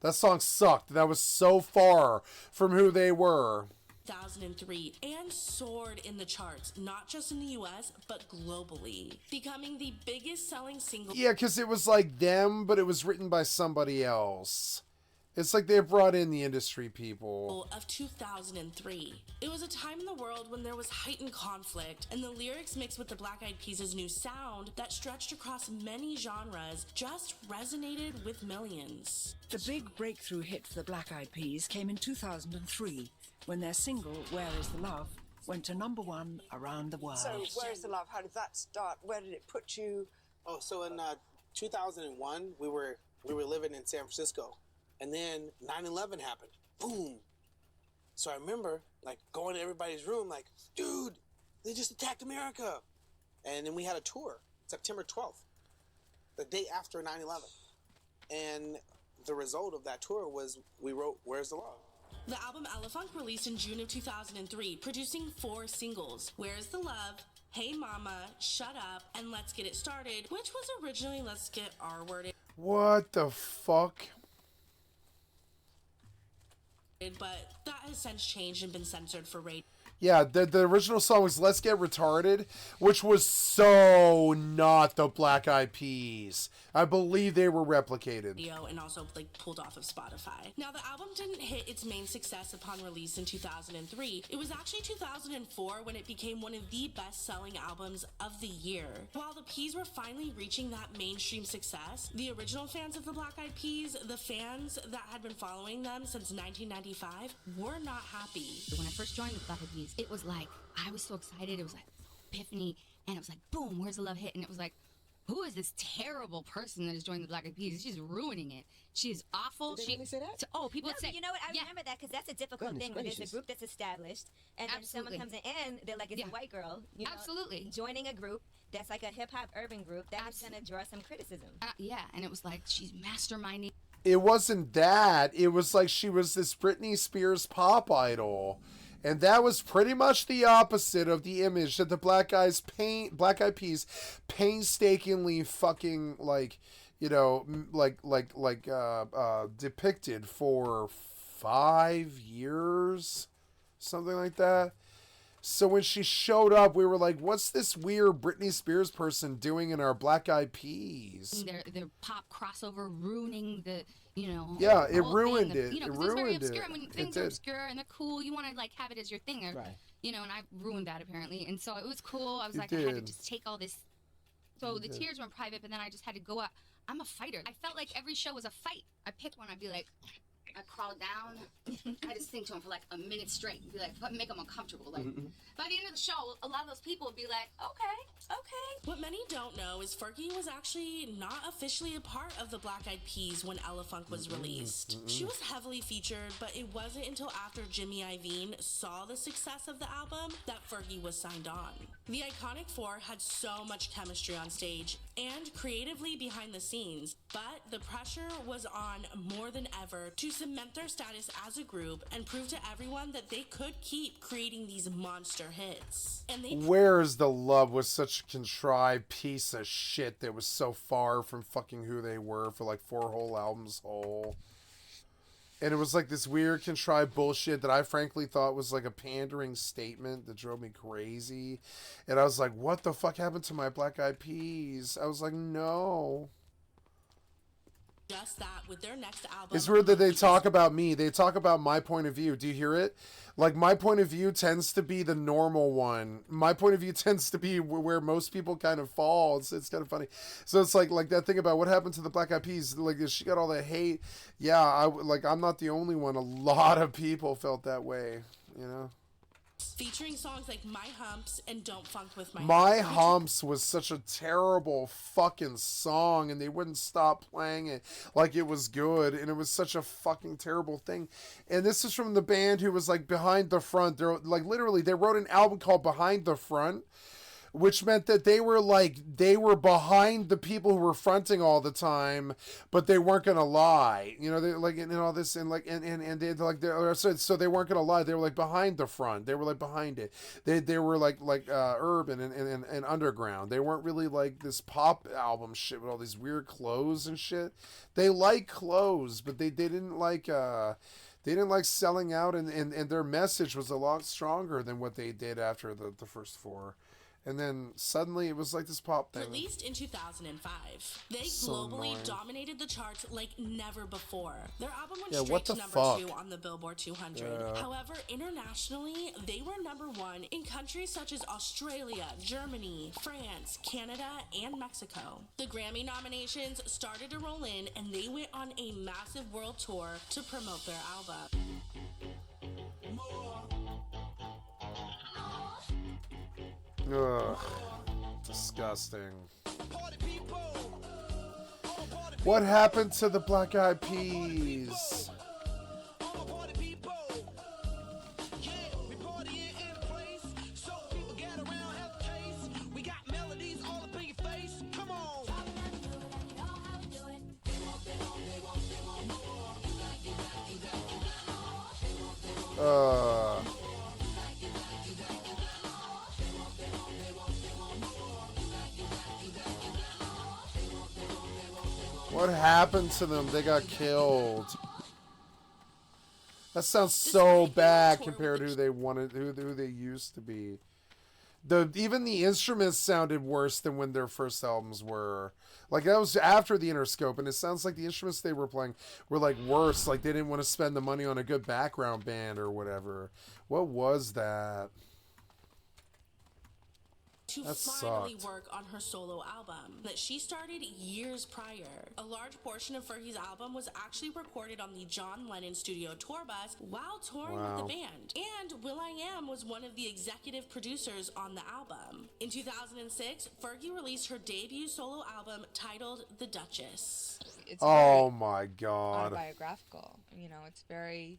That song sucked. That was so far from who they were. 2003, and soared in the charts, not just in the US, but globally, becoming the biggest selling single. Yeah, because it was like them, but it was written by somebody else. It's like they brought in the industry people. Of 2003. It was a time in the world when there was heightened conflict, and the lyrics mixed with the Black Eyed Peas' new sound that stretched across many genres just resonated with millions. The big breakthrough hit for the Black Eyed Peas came in 2003 when their single, Where Is the Love, went to #1 around the world. So, Where Is the Love? How did that start? Where did it put you? Oh, so in 2001, we were living in San Francisco, and then 9/11 happened. Boom. So I remember like going to everybody's room, like, dude, they just attacked America. And then we had a tour, September 12th, the day after 9/11, and the result of that tour was we wrote Where's the Love. The album Elephant released in June of 2003, producing 4 singles: Where's the Love, Hey Mama, Shut Up, and Let's Get It Started, which was originally Let's Get R-Worded. What the fuck? But that has since changed and been censored for rating. Yeah, the original song was Let's Get Retarded, which was so not the Black Eyed Peas. I believe they were replicated. And also like pulled off of Spotify. Now the album didn't hit its main success upon release in 2003. It was actually 2004 when it became one of the best-selling albums of the year. While the Peas were finally reaching that mainstream success, the original fans of the Black Eyed Peas, the fans that had been following them since 1995, were not happy. When I first joined the Black Eyed Peas, it was like, I was so excited. It was like epiphany, and it was like, boom, Where's the Love hit? And it was like, who is this terrible person that is joining the Black Eyed Peas? She's ruining it. She is awful. Did they really say that? Oh, people would say. You know what? I remember that because that's a difficult thing when there's a group that's established and then someone comes in, they're like, it's a white girl. You know, Absolutely. Joining a group that's like a hip hop urban group that is going to draw some criticism. Yeah, and it was like, she's masterminding. It wasn't that. It was like she was this Britney Spears pop idol. And that was pretty much the opposite of the image that the Black Eyed Peas painstakingly fucking depicted for 5 years, something like that. So when she showed up, we were like, what's this weird Britney Spears person doing in our Black Eyed Peas? Their pop crossover ruining the, Yeah, it whole ruined thing. it. It It was very ruined obscure. it. When It things are did. obscure and they're cool, you want to like have it as your thing. Or, Right. and I ruined that apparently. And so it was cool. I was You like, I had to did. just take all this. So You the did. tears went private, but then I just had to go out. I'm a fighter. I felt like every show was a fight. I picked one. I'd be like, I'd crawl down. I just sing to him for like a minute straight. And be like, make them uncomfortable. Like, by the end of the show, a lot of those people would be like, okay. What many don't know is Fergie was actually not officially a part of the Black Eyed Peas when Elephant was released. She was heavily featured, but it wasn't until after Jimmy Iovine saw the success of the album that Fergie was signed on. The iconic four had so much chemistry on stage and creatively behind the scenes, but the pressure was on more than ever to cement their status as a group and prove to everyone that they could keep creating these monster hits. And they Where's the Love was such a contrived piece of shit that was so far from fucking who they were for like 4 whole albums whole. And it was like this weird contrived bullshit that I frankly thought was like a pandering statement that drove me crazy. And I was like, what the fuck happened to my Black Eyed Peas? I was like, no. just that with their next album. It's weird that they talk about me. They talk about my point of view. Do you hear it? Like, my point of view tends to be the normal one. My point of view tends to be where most people kind of fall. It's kind of funny. So it's like that thing about what happened to the Black Eyed Peas. Like, she got all that hate. Yeah, I'm not the only one. A lot of people felt that way, you know? Featuring songs like My Humps and Don't Funk With My My Humps. Humps was such a terrible fucking song, and they wouldn't stop playing it like it was good, and it was such a fucking terrible thing. And this is from the band who was like Behind the Front. They're like, literally, they wrote an album called Behind the Front, which meant that they were behind the people who were fronting all the time, but they weren't gonna lie. You know, they like and all this and they like so they weren't gonna lie. They were like behind the front. They were like behind it. They were like urban and underground. They weren't really like this pop album shit with all these weird clothes and shit. They like clothes, but they didn't like selling out, and their message was a lot stronger than what they did after the first four. And then suddenly it was like this pop thing. Released in 2005, they So globally annoying. dominated the charts like never before. Their album went Yeah, straight what to the number fuck? 2 on the Billboard 200. Yeah. However, internationally, they were number 1 in countries such as Australia, Germany, France, Canada, and Mexico. The Grammy nominations started to roll in, and they went on a massive world tour to promote their album. Ugh, disgusting. What happened to the Black Eyed Peas? What happened to them? They got killed. That sounds so bad compared to who they used to be. Even the instruments sounded worse than when their first albums were. Like, that was after the Interscope, and it sounds like the instruments they were playing were like worse. Like, they didn't want to spend the money on a good background band or whatever. What was that? To That finally sucked. work on her solo album that she started years prior. A large portion of Fergie's album was actually recorded on the John Lennon studio tour bus while touring with Wow. the band. And will.i.am was one of the executive producers on the album. In 2006, Fergie released her debut solo album titled The Duchess. It's Oh very my god. autobiographical. You know, it's very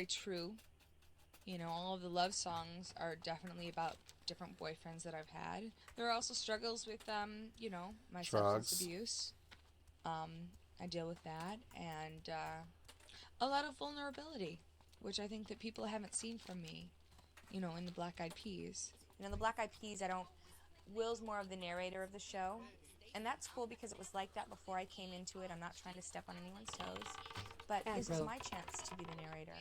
true. You know, all of the love songs are definitely about different boyfriends that I've had. There are also struggles with, you know, my substance Drugs. abuse. I deal with that, and a lot of vulnerability, which I think that people haven't seen from me, you know, in the Black Eyed Peas. You know, the Black Eyed Peas, Will's more of the narrator of the show. And that's cool because it was like that before I came into it. I'm not trying to step on anyone's toes. But this is my chance to be the narrator.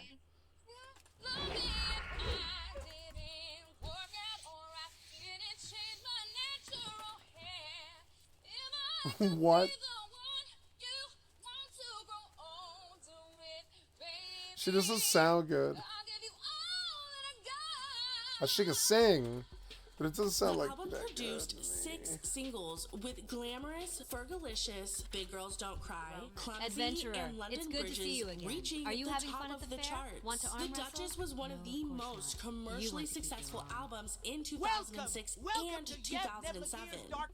What? She doesn't sound good. She can sing, but it doesn't sound The like album that produced good. 6 singles with Glamorous, Fergalicious, Big Girls Don't Cry, Clumsy, Adventurer, and London it's good Bridges, to see you again. reaching Are you the having top fun at of the the fair? charts. Want to arm The wrestle? Duchess was one of the most commercially successful albums in 2006 and 2007.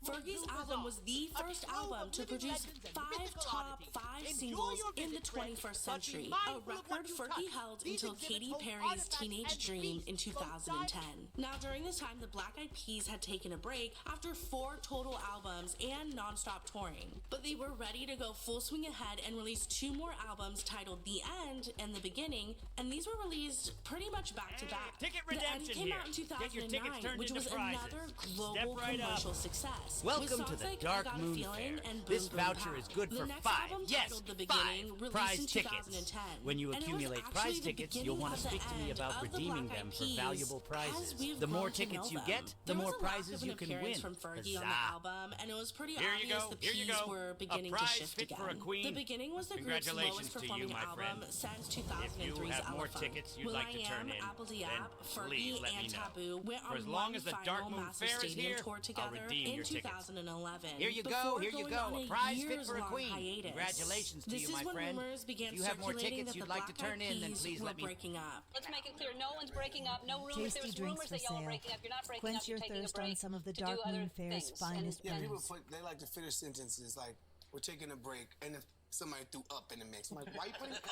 Fergie's album was the first album to produce 5 top 5 singles in the 21st century, a record Fergie held until Katy Perry's Teenage Dream in 2010. Now, during this time, the Black Eyed Peas had taken a break after 4 total albums and non-stop touring. But they were ready to go full swing ahead and release 2 more albums titled The End and The Beginning, and these were released pretty much back to back. Ticket The End redemption came here. out in Get your tickets 2009, turned which into was prizes. another global Step right up. commercial success. Welcome With to songs the like Dark I Got a Moon Feeling Fair. and This Boom Boom voucher Pow. is good The for next 5. album Yes, titled The 5 Beginning, released prize in tickets. 2010. When you And it was accumulate actually prize the tickets, you'll beginning want of to speak the to me end about of the redeeming Black them Eyed for Peas valuable as prizes. we've The more grown to tickets know you them. get, the There more was a lack prizes of you an can appearance win. from Fergie on the Huzzah. album, and it was pretty Here you obvious go, the here you Peas go. were A beginning to prize shift fit again. for a queen. The Beginning was the group's Congratulations lowest to you, performing my album friend. since If you 2003's have more Elephant. tickets you'd like to turn in, Appledy then App, please Fergie, let me and know. Taboo went For on as long one as the final Dark Moon massive Fair is stadium here, tour I'll together redeem in your tickets. 2011. Here you go, before here you going go. on A prize fit for a years-long queen. hiatus. Congratulations to This you, is my when friend. rumors began If you have more circulating tickets that you'd the like to Black turn Eyed in, then Peas please were let me. breaking up. Let's make it clear, no one's breaking up. No rumors. Tasty There's drinks rumors for that y'all are sale. breaking up. You're not breaking Quench up. your You're taking thirst a break on some of the to do Dark other Moon Fair's things. finest Yeah, people booze. they like to finish sentences like, we're taking a break, and if somebody threw up in the mix, I'm like, why you putting up?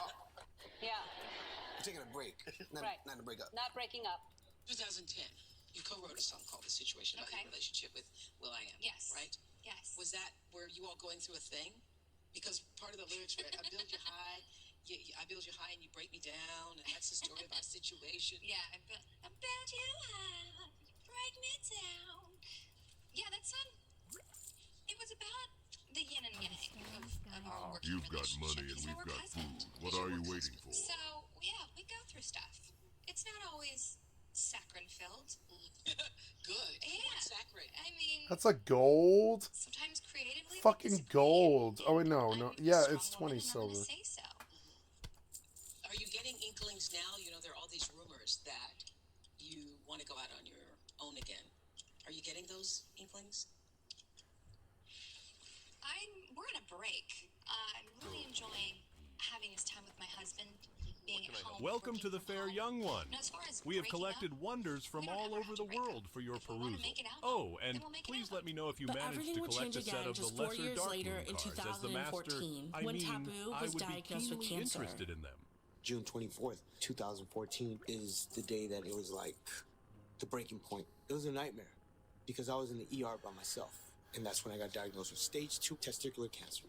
Yeah, We're taking a break, not, right. not a break up. Not breaking up. 2010, you co-wrote a song called "The Situation" about your relationship with will.i.am. Yes. Right? Yes. Was that where you all going through a thing? Because part of the lyrics were, "I build you high, I build you high, and you break me down," and that's the story about a situation. Yeah, I build you high, break me down. Yeah, that song. It was about the yin and yang of our working You've got relationship. money and He's we've our got husband. food. What are you waiting for? So, yeah, we go through stuff. It's not always saccharine filled, That's like gold. Sometimes creatively. Fucking gold. Oh wait, no. Yeah, it's 20 silver. Say so. Are you getting inklings now? You know, there are all these rumors that you want to go out on your own again. Are you getting those inklings? We're on a break. I'm really enjoying having this time with my husband, being at home. Welcome to the fair, young one. Now, as far as We have breaking collected up, wonders from all over the world for your perusal. Oh, and please let me know if you But managed everything to would collect change a set again of the just 4 lesser years dark later moon in cards as the master. 2014, I when mean, Taboo I was would be diagnosed with keenly cancer. interested in them. June 24th, 2014 is the day that it was like the breaking point. It was a nightmare because I was in the ER by myself. And that's when I got diagnosed with stage 2 testicular cancer.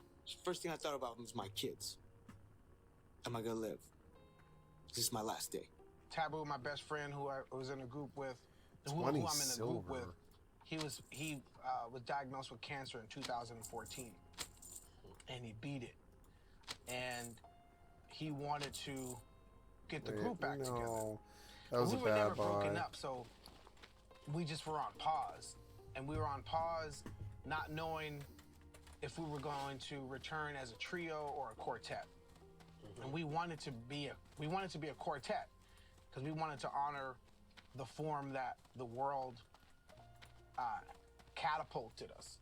First thing I thought about was my kids. Am I gonna live? This is my last day. Taboo, my best friend, who I was in a group with, who 20 I'm in a group silver. with, he was diagnosed with cancer in 2014, and he beat it. And he wanted to get the group back together. That was we a were bad never broken buy. up, so we just were on pause, and we were on pause, not knowing if we were going to return as a trio or a quartet. And we wanted to be a quartet because we wanted to honor the form that the world catapulted us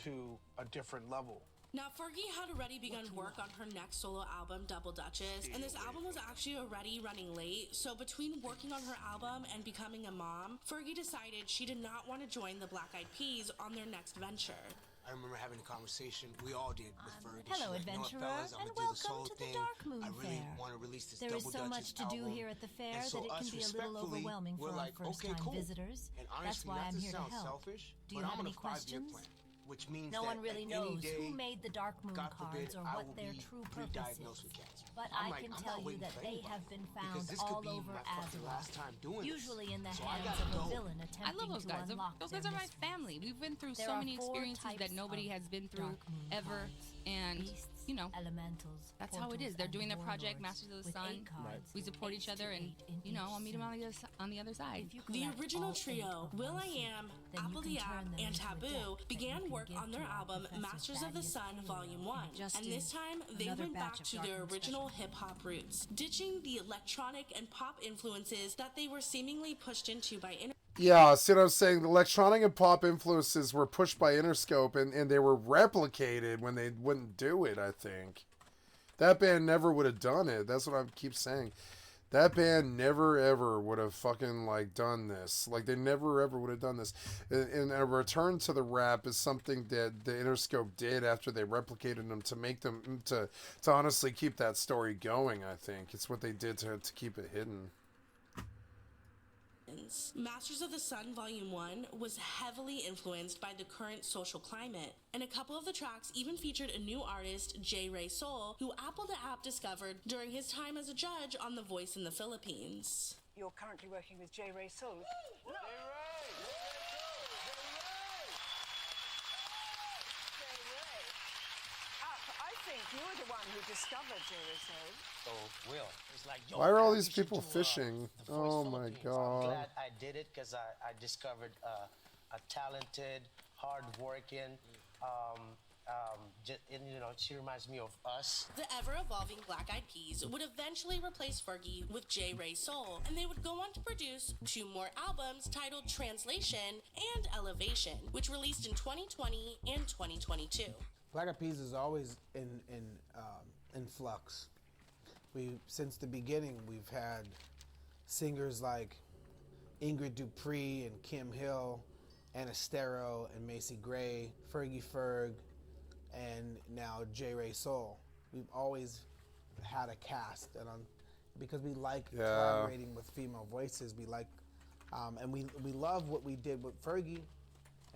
to a different level. Now, Fergie had already begun work on her next solo album, Double Duchess, and this album was actually already running late, so between working on her album and becoming a mom, Fergie decided she did not want to join the Black Eyed Peas on their next venture. I remember having a conversation, we all did, with Fergie. Hello, She's like, adventurer, "You know what, fellas, I'm and gonna do this welcome whole to the thing. Dark Moon I really Fair. want to release this There is Double so much Duchess to do album." here at the fair And so that it us can be a little respectfully, overwhelming for we're our like, first-time okay, cool. visitors. And That's honestly, why not I'm to here to sound help. selfish, Do you but have I'm on any a 5-year questions? plan, which means No that one really at any knows day, who made the Dark Moon God cards forbid, or I what will their be true purpose re-diagnosed is. with cancer. But I'm I like, can I'm tell not you waiting that for they anybody, have been because found this all could be over my fucking Azeroth, last time doing this. usually in the So I hands gotta of a go. villain I attempting love those to guys. unlock Those their guys are my mysteries. family. We've been through There so are many 4 experiences that types nobody of has been through Dark Moon ever, cards. and Beasts, you know, elementals, that's how it is. portals, They're and doing their project, warlords Masters of the with Sun. 8 cards, We support each 8 other, to and 8 in you know, each I'll meet them suit. on the other side. If you The collect original all 8 trio, of Will one I suit, Am, then Apple you the can turn App, them and into a Taboo deck that began you can work give on their to our album Professor Masters of the Thaddeus Sun Taylor. Volume 1. Just And did this time, they another went batch back of to Dark their Moon original specials. hip-hop roots, ditching the electronic and pop influences that they were seemingly pushed into by Yeah, see what I'm saying? The electronic and pop influences were pushed by Interscope, and they were replicated when they wouldn't do it, I think. That band never would have done it. That's what I keep saying. That band never, ever would have fucking, like, done this. Like, they never, ever would have done this. And a return to the rap is something that the Interscope did after they replicated them to make them, to honestly keep that story going, I think. It's what they did to keep it hidden. Masters of the Sun Volume 1 was heavily influenced by the current social climate, and a couple of the tracks even featured a new artist, J. Ray Soul, who Apple the App discovered during his time as a judge on The Voice in the Philippines. You're currently working with J. Ray Soul. I think you were the one who discovered J. Ray Soul. So, Will, it's like, yo, Why are all man, these you should people do, fishing? The Voice Oh my Philippines. god. I'm glad I did it because I discovered a talented, hard-working, and, you know, she reminds me of us. The ever-evolving Black Eyed Peas would eventually replace Fergie with J. Ray Soul, and they would go on to produce 2 more albums titled Translation and Elevation, which released in 2020 and 2022. Black Eyed Peas is always in flux. Since the beginning, we've had singers like Ingrid Dupree and Kim Hill, Anna Stero and Macy Gray, Fergie Ferg, and now J. Ray Soul. We've always had a cast, and because we like collaborating with female voices, we like, and we love what we did with Fergie,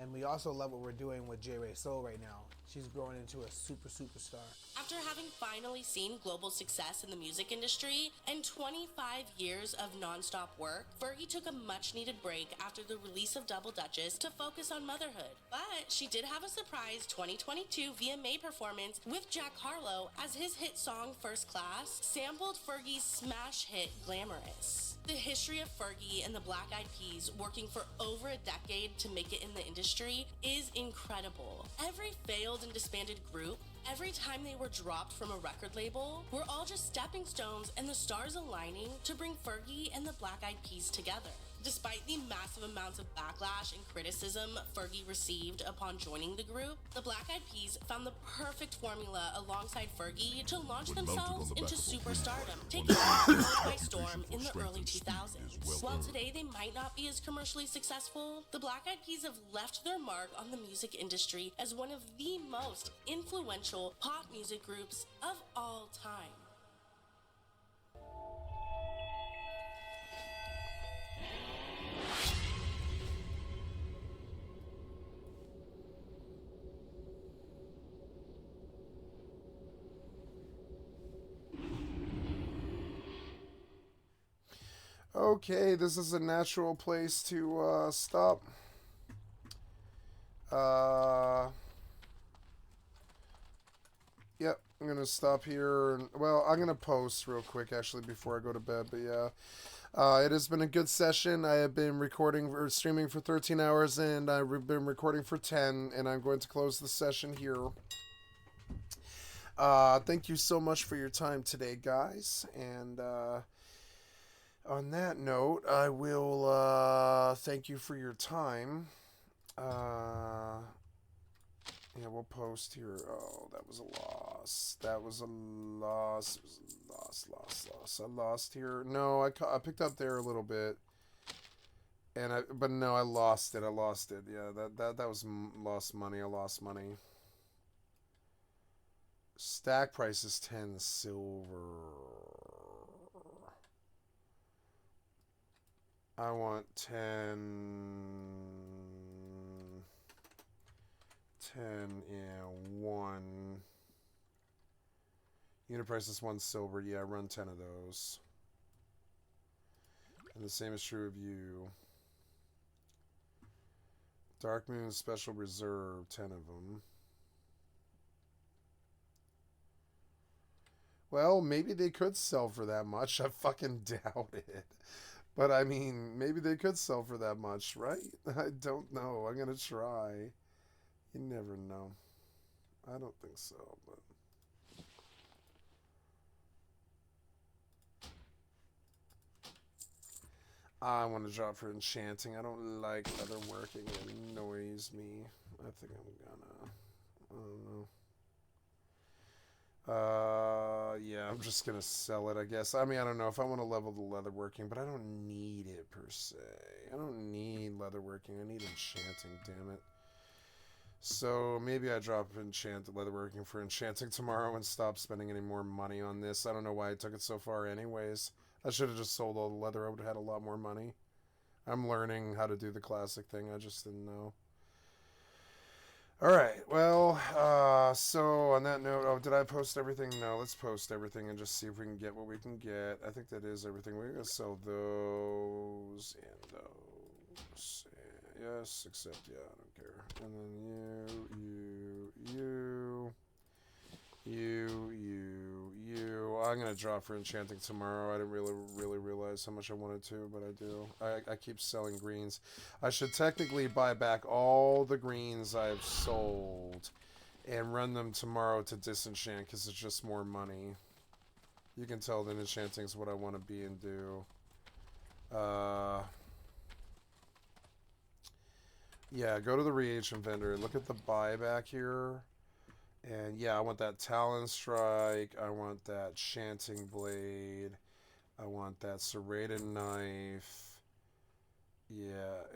and we also love what we're doing with J. Ray Soul right now. She's growing into a superstar. After having finally seen global success in the music industry and 25 years of non-stop work, Fergie took a much-needed break after the release of Double Duchess to focus on motherhood. But she did have a surprise 2022 VMA performance with Jack Harlow as his hit song First Class sampled Fergie's smash hit Glamorous. The history of Fergie and the Black Eyed Peas working for over a decade to make it in the industry industry is incredible. Every failed and disbanded group, every time they were dropped from a record label, were all just stepping stones and the stars aligning to bring Fergie and the Black Eyed Peas together. Despite the massive amounts of backlash and criticism Fergie received upon joining the group, the Black Eyed Peas found the perfect formula alongside Fergie to launch themselves into superstardom, taking the world by storm in the early 2000s. While today they might not be as commercially successful, the Black Eyed Peas have left their mark on the music industry as one of the most influential pop music groups of all time. Okay, this is a natural place to stop. Yep, I'm gonna stop here. And, well, I'm gonna post real quick actually before I go to bed. But yeah, it has been a good session. I have been recording or streaming for 13 hours, and I've been recording for 10. And I'm going to close the session here. Thank you so much for your time today, guys. And on that note, I will thank you for your time. Yeah, we'll post here. Oh, that was a loss. That was a loss. It was a loss. I lost here. No, I picked up there a little bit. But no, I lost it. Yeah, that was lost money. I lost money. Stack price is 10 silver. I want 10 and 1. Unit price is 1 silver. Yeah, run 10 of those. And the same is true of you. Dark Moon Special Reserve, 10 of them. Well, maybe they could sell for that much. I fucking doubt it. But I mean, maybe they could sell for that much, right? I don't know. I'm gonna try. You never know. I don't think so, but... I want to drop for enchanting. I don't like leatherworking. It annoys me. I think I'm gonna... I don't know. Yeah, I'm just gonna sell it, I guess. I mean, I don't know if I want to level the leatherworking, but I don't need it per se. I don't need leatherworking. I need enchanting, damn it. So maybe I drop leatherworking for enchanting tomorrow and stop spending any more money on this. I don't know why I took it so far anyways. I should have just sold all the leather. I would have had a lot more money. I'm learning how to do the classic thing. I just didn't know. Alright, well, so on that note, oh, did I post everything? No, let's post everything and just see if we can get what we can get. I think that is everything. We're going to sell those and those. Yes, except, yeah, I don't care. And then you. I'm going to draw for enchanting tomorrow. I didn't really realize how much I wanted to, but I do. I keep selling greens. I should technically buy back all the greens I've sold and run them tomorrow to disenchant because it's just more money. You can tell that enchanting is what I want to be and do. Yeah, go to the reagent vendor. Look at the buyback here. And yeah, I want that Talon Strike. I want that Chanting Blade. I want that Serrated Knife. Yeah.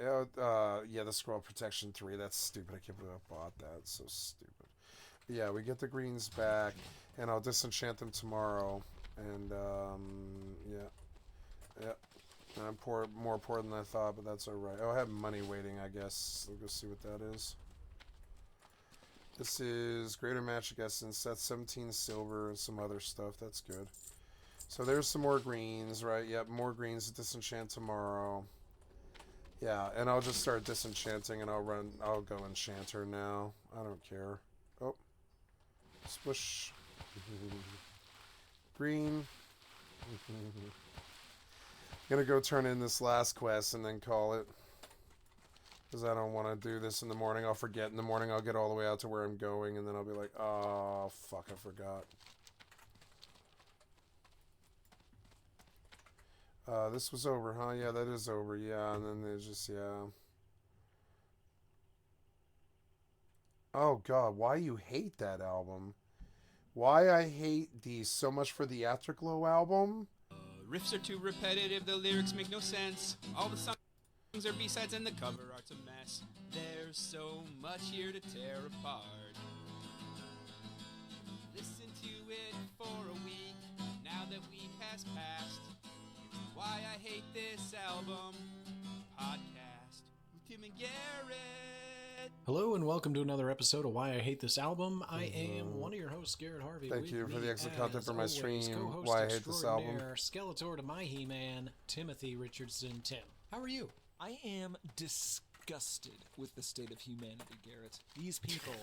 Yeah, the Scroll Protection 3. That's stupid. I can't believe I bought that. It's so stupid. But yeah, we get the greens back. And I'll disenchant them tomorrow. And, yeah. I'm more poor than I thought, but that's alright. Oh, I have money waiting, I guess. Let's go see what that is. This is Greater Magic Essence. That's 17 silver and some other stuff. That's good. So there's some more greens, right? Yep, more greens to disenchant tomorrow. Yeah, and I'll just start disenchanting and I'll go enchant her now. I don't care. Oh. Splish. Green. Gonna go turn in this last quest and then call it. Because I don't want to do this in the morning. I'll forget in the morning. I'll get all the way out to where I'm going, and then I'll be like, oh, fuck, I forgot. This was over, huh? Yeah, that is over. Yeah, and then there's just, yeah. Oh, God, why you hate that album? Why I hate the So Much for the Afterglow album? Riffs are too repetitive, the lyrics make no sense. All the songs are B-sides and the cover art's a mess. There's so much here to tear apart. Listen to it for a week, now that we has passed. Why I Hate This Album podcast with Tim and Garrett. Hello and welcome to another episode of Why I Hate This Album. I am one of your hosts, Garrett Harvey. Thank you for the excellent content for my stream. Why I Hate This Album. Skeletor to my He-Man, Timothy Richardson. Tim, how are you? I am disgusted with the state of humanity, Garrett. These people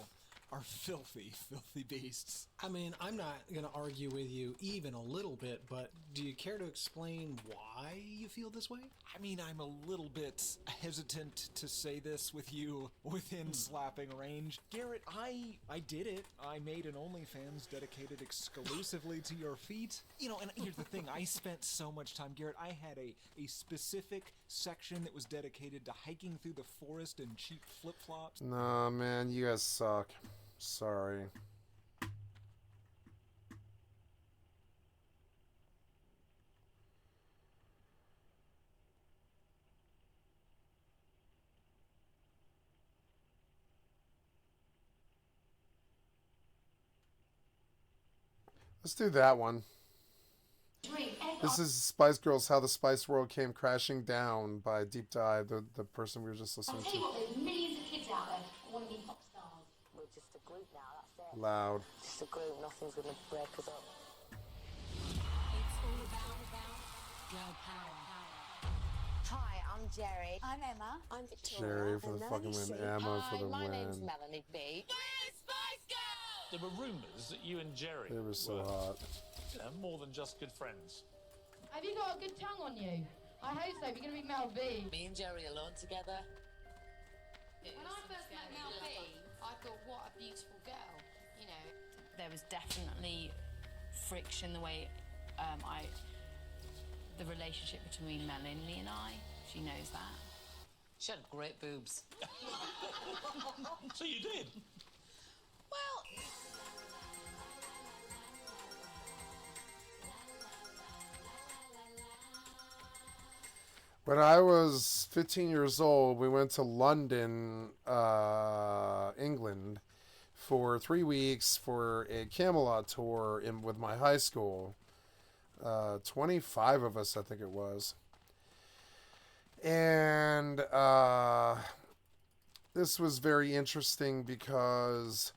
are filthy, filthy beasts. I mean, I'm not going to argue with you even a little bit, but do you care to explain why you feel this way? I mean, I'm a little bit hesitant to say this with you within slapping range. Garrett, I did it. I made an OnlyFans dedicated exclusively to your feet. You know, and here's the thing. I spent so much time, Garrett. I had a specific section that was dedicated to hiking through the forest in cheap flip-flops. Nah, man, you guys suck. Sorry. Let's do that one. This is Spice Girls, How the Spice World Came Crashing Down by Deep Dive, the person we were just listening to. There's millions of kids out there who want to be pop stars. We're just a group now, that's it. Loud. Just a group, nothing's going to break us up. It's all about girl power. Hi, I'm Jerry. I'm Emma. I'm Victoria. Jerry for the fucking win. Emma for the my win. name's Melanie B. There were rumours that you and Jerry They were so were hot. more than just good friends. Have you got a good tongue on you? I hope so. If you're going to be Mel B. Me and Jerry alone together. When I first met Mel B, I thought, what a beautiful girl. You know. There was definitely friction the way the relationship between Melanie and I. She knows that. She had great boobs. So you did? Well... When I was 15 years old, we went to London, England, for 3 weeks for a Camelot tour with my high school. 25 of us, I think it was. And this was very interesting because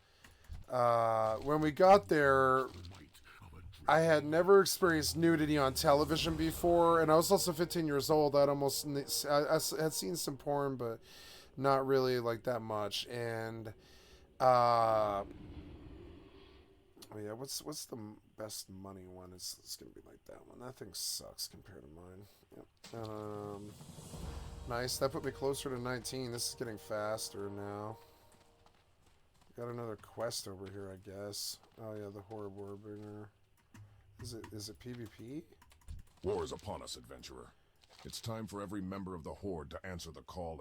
when we got there, I had never experienced nudity on television before, and I was also 15 years old. I had seen some porn, but not really like that much. And oh yeah, what's the best money one? It's gonna be like that one. That thing sucks compared to mine. Yep. Nice. That put me closer to 19. This is getting faster now. Got another quest over here, I guess. Oh yeah, the Horror Warbringer. Is it PvP? War is upon us, adventurer. It's time for every member of the Horde to answer the call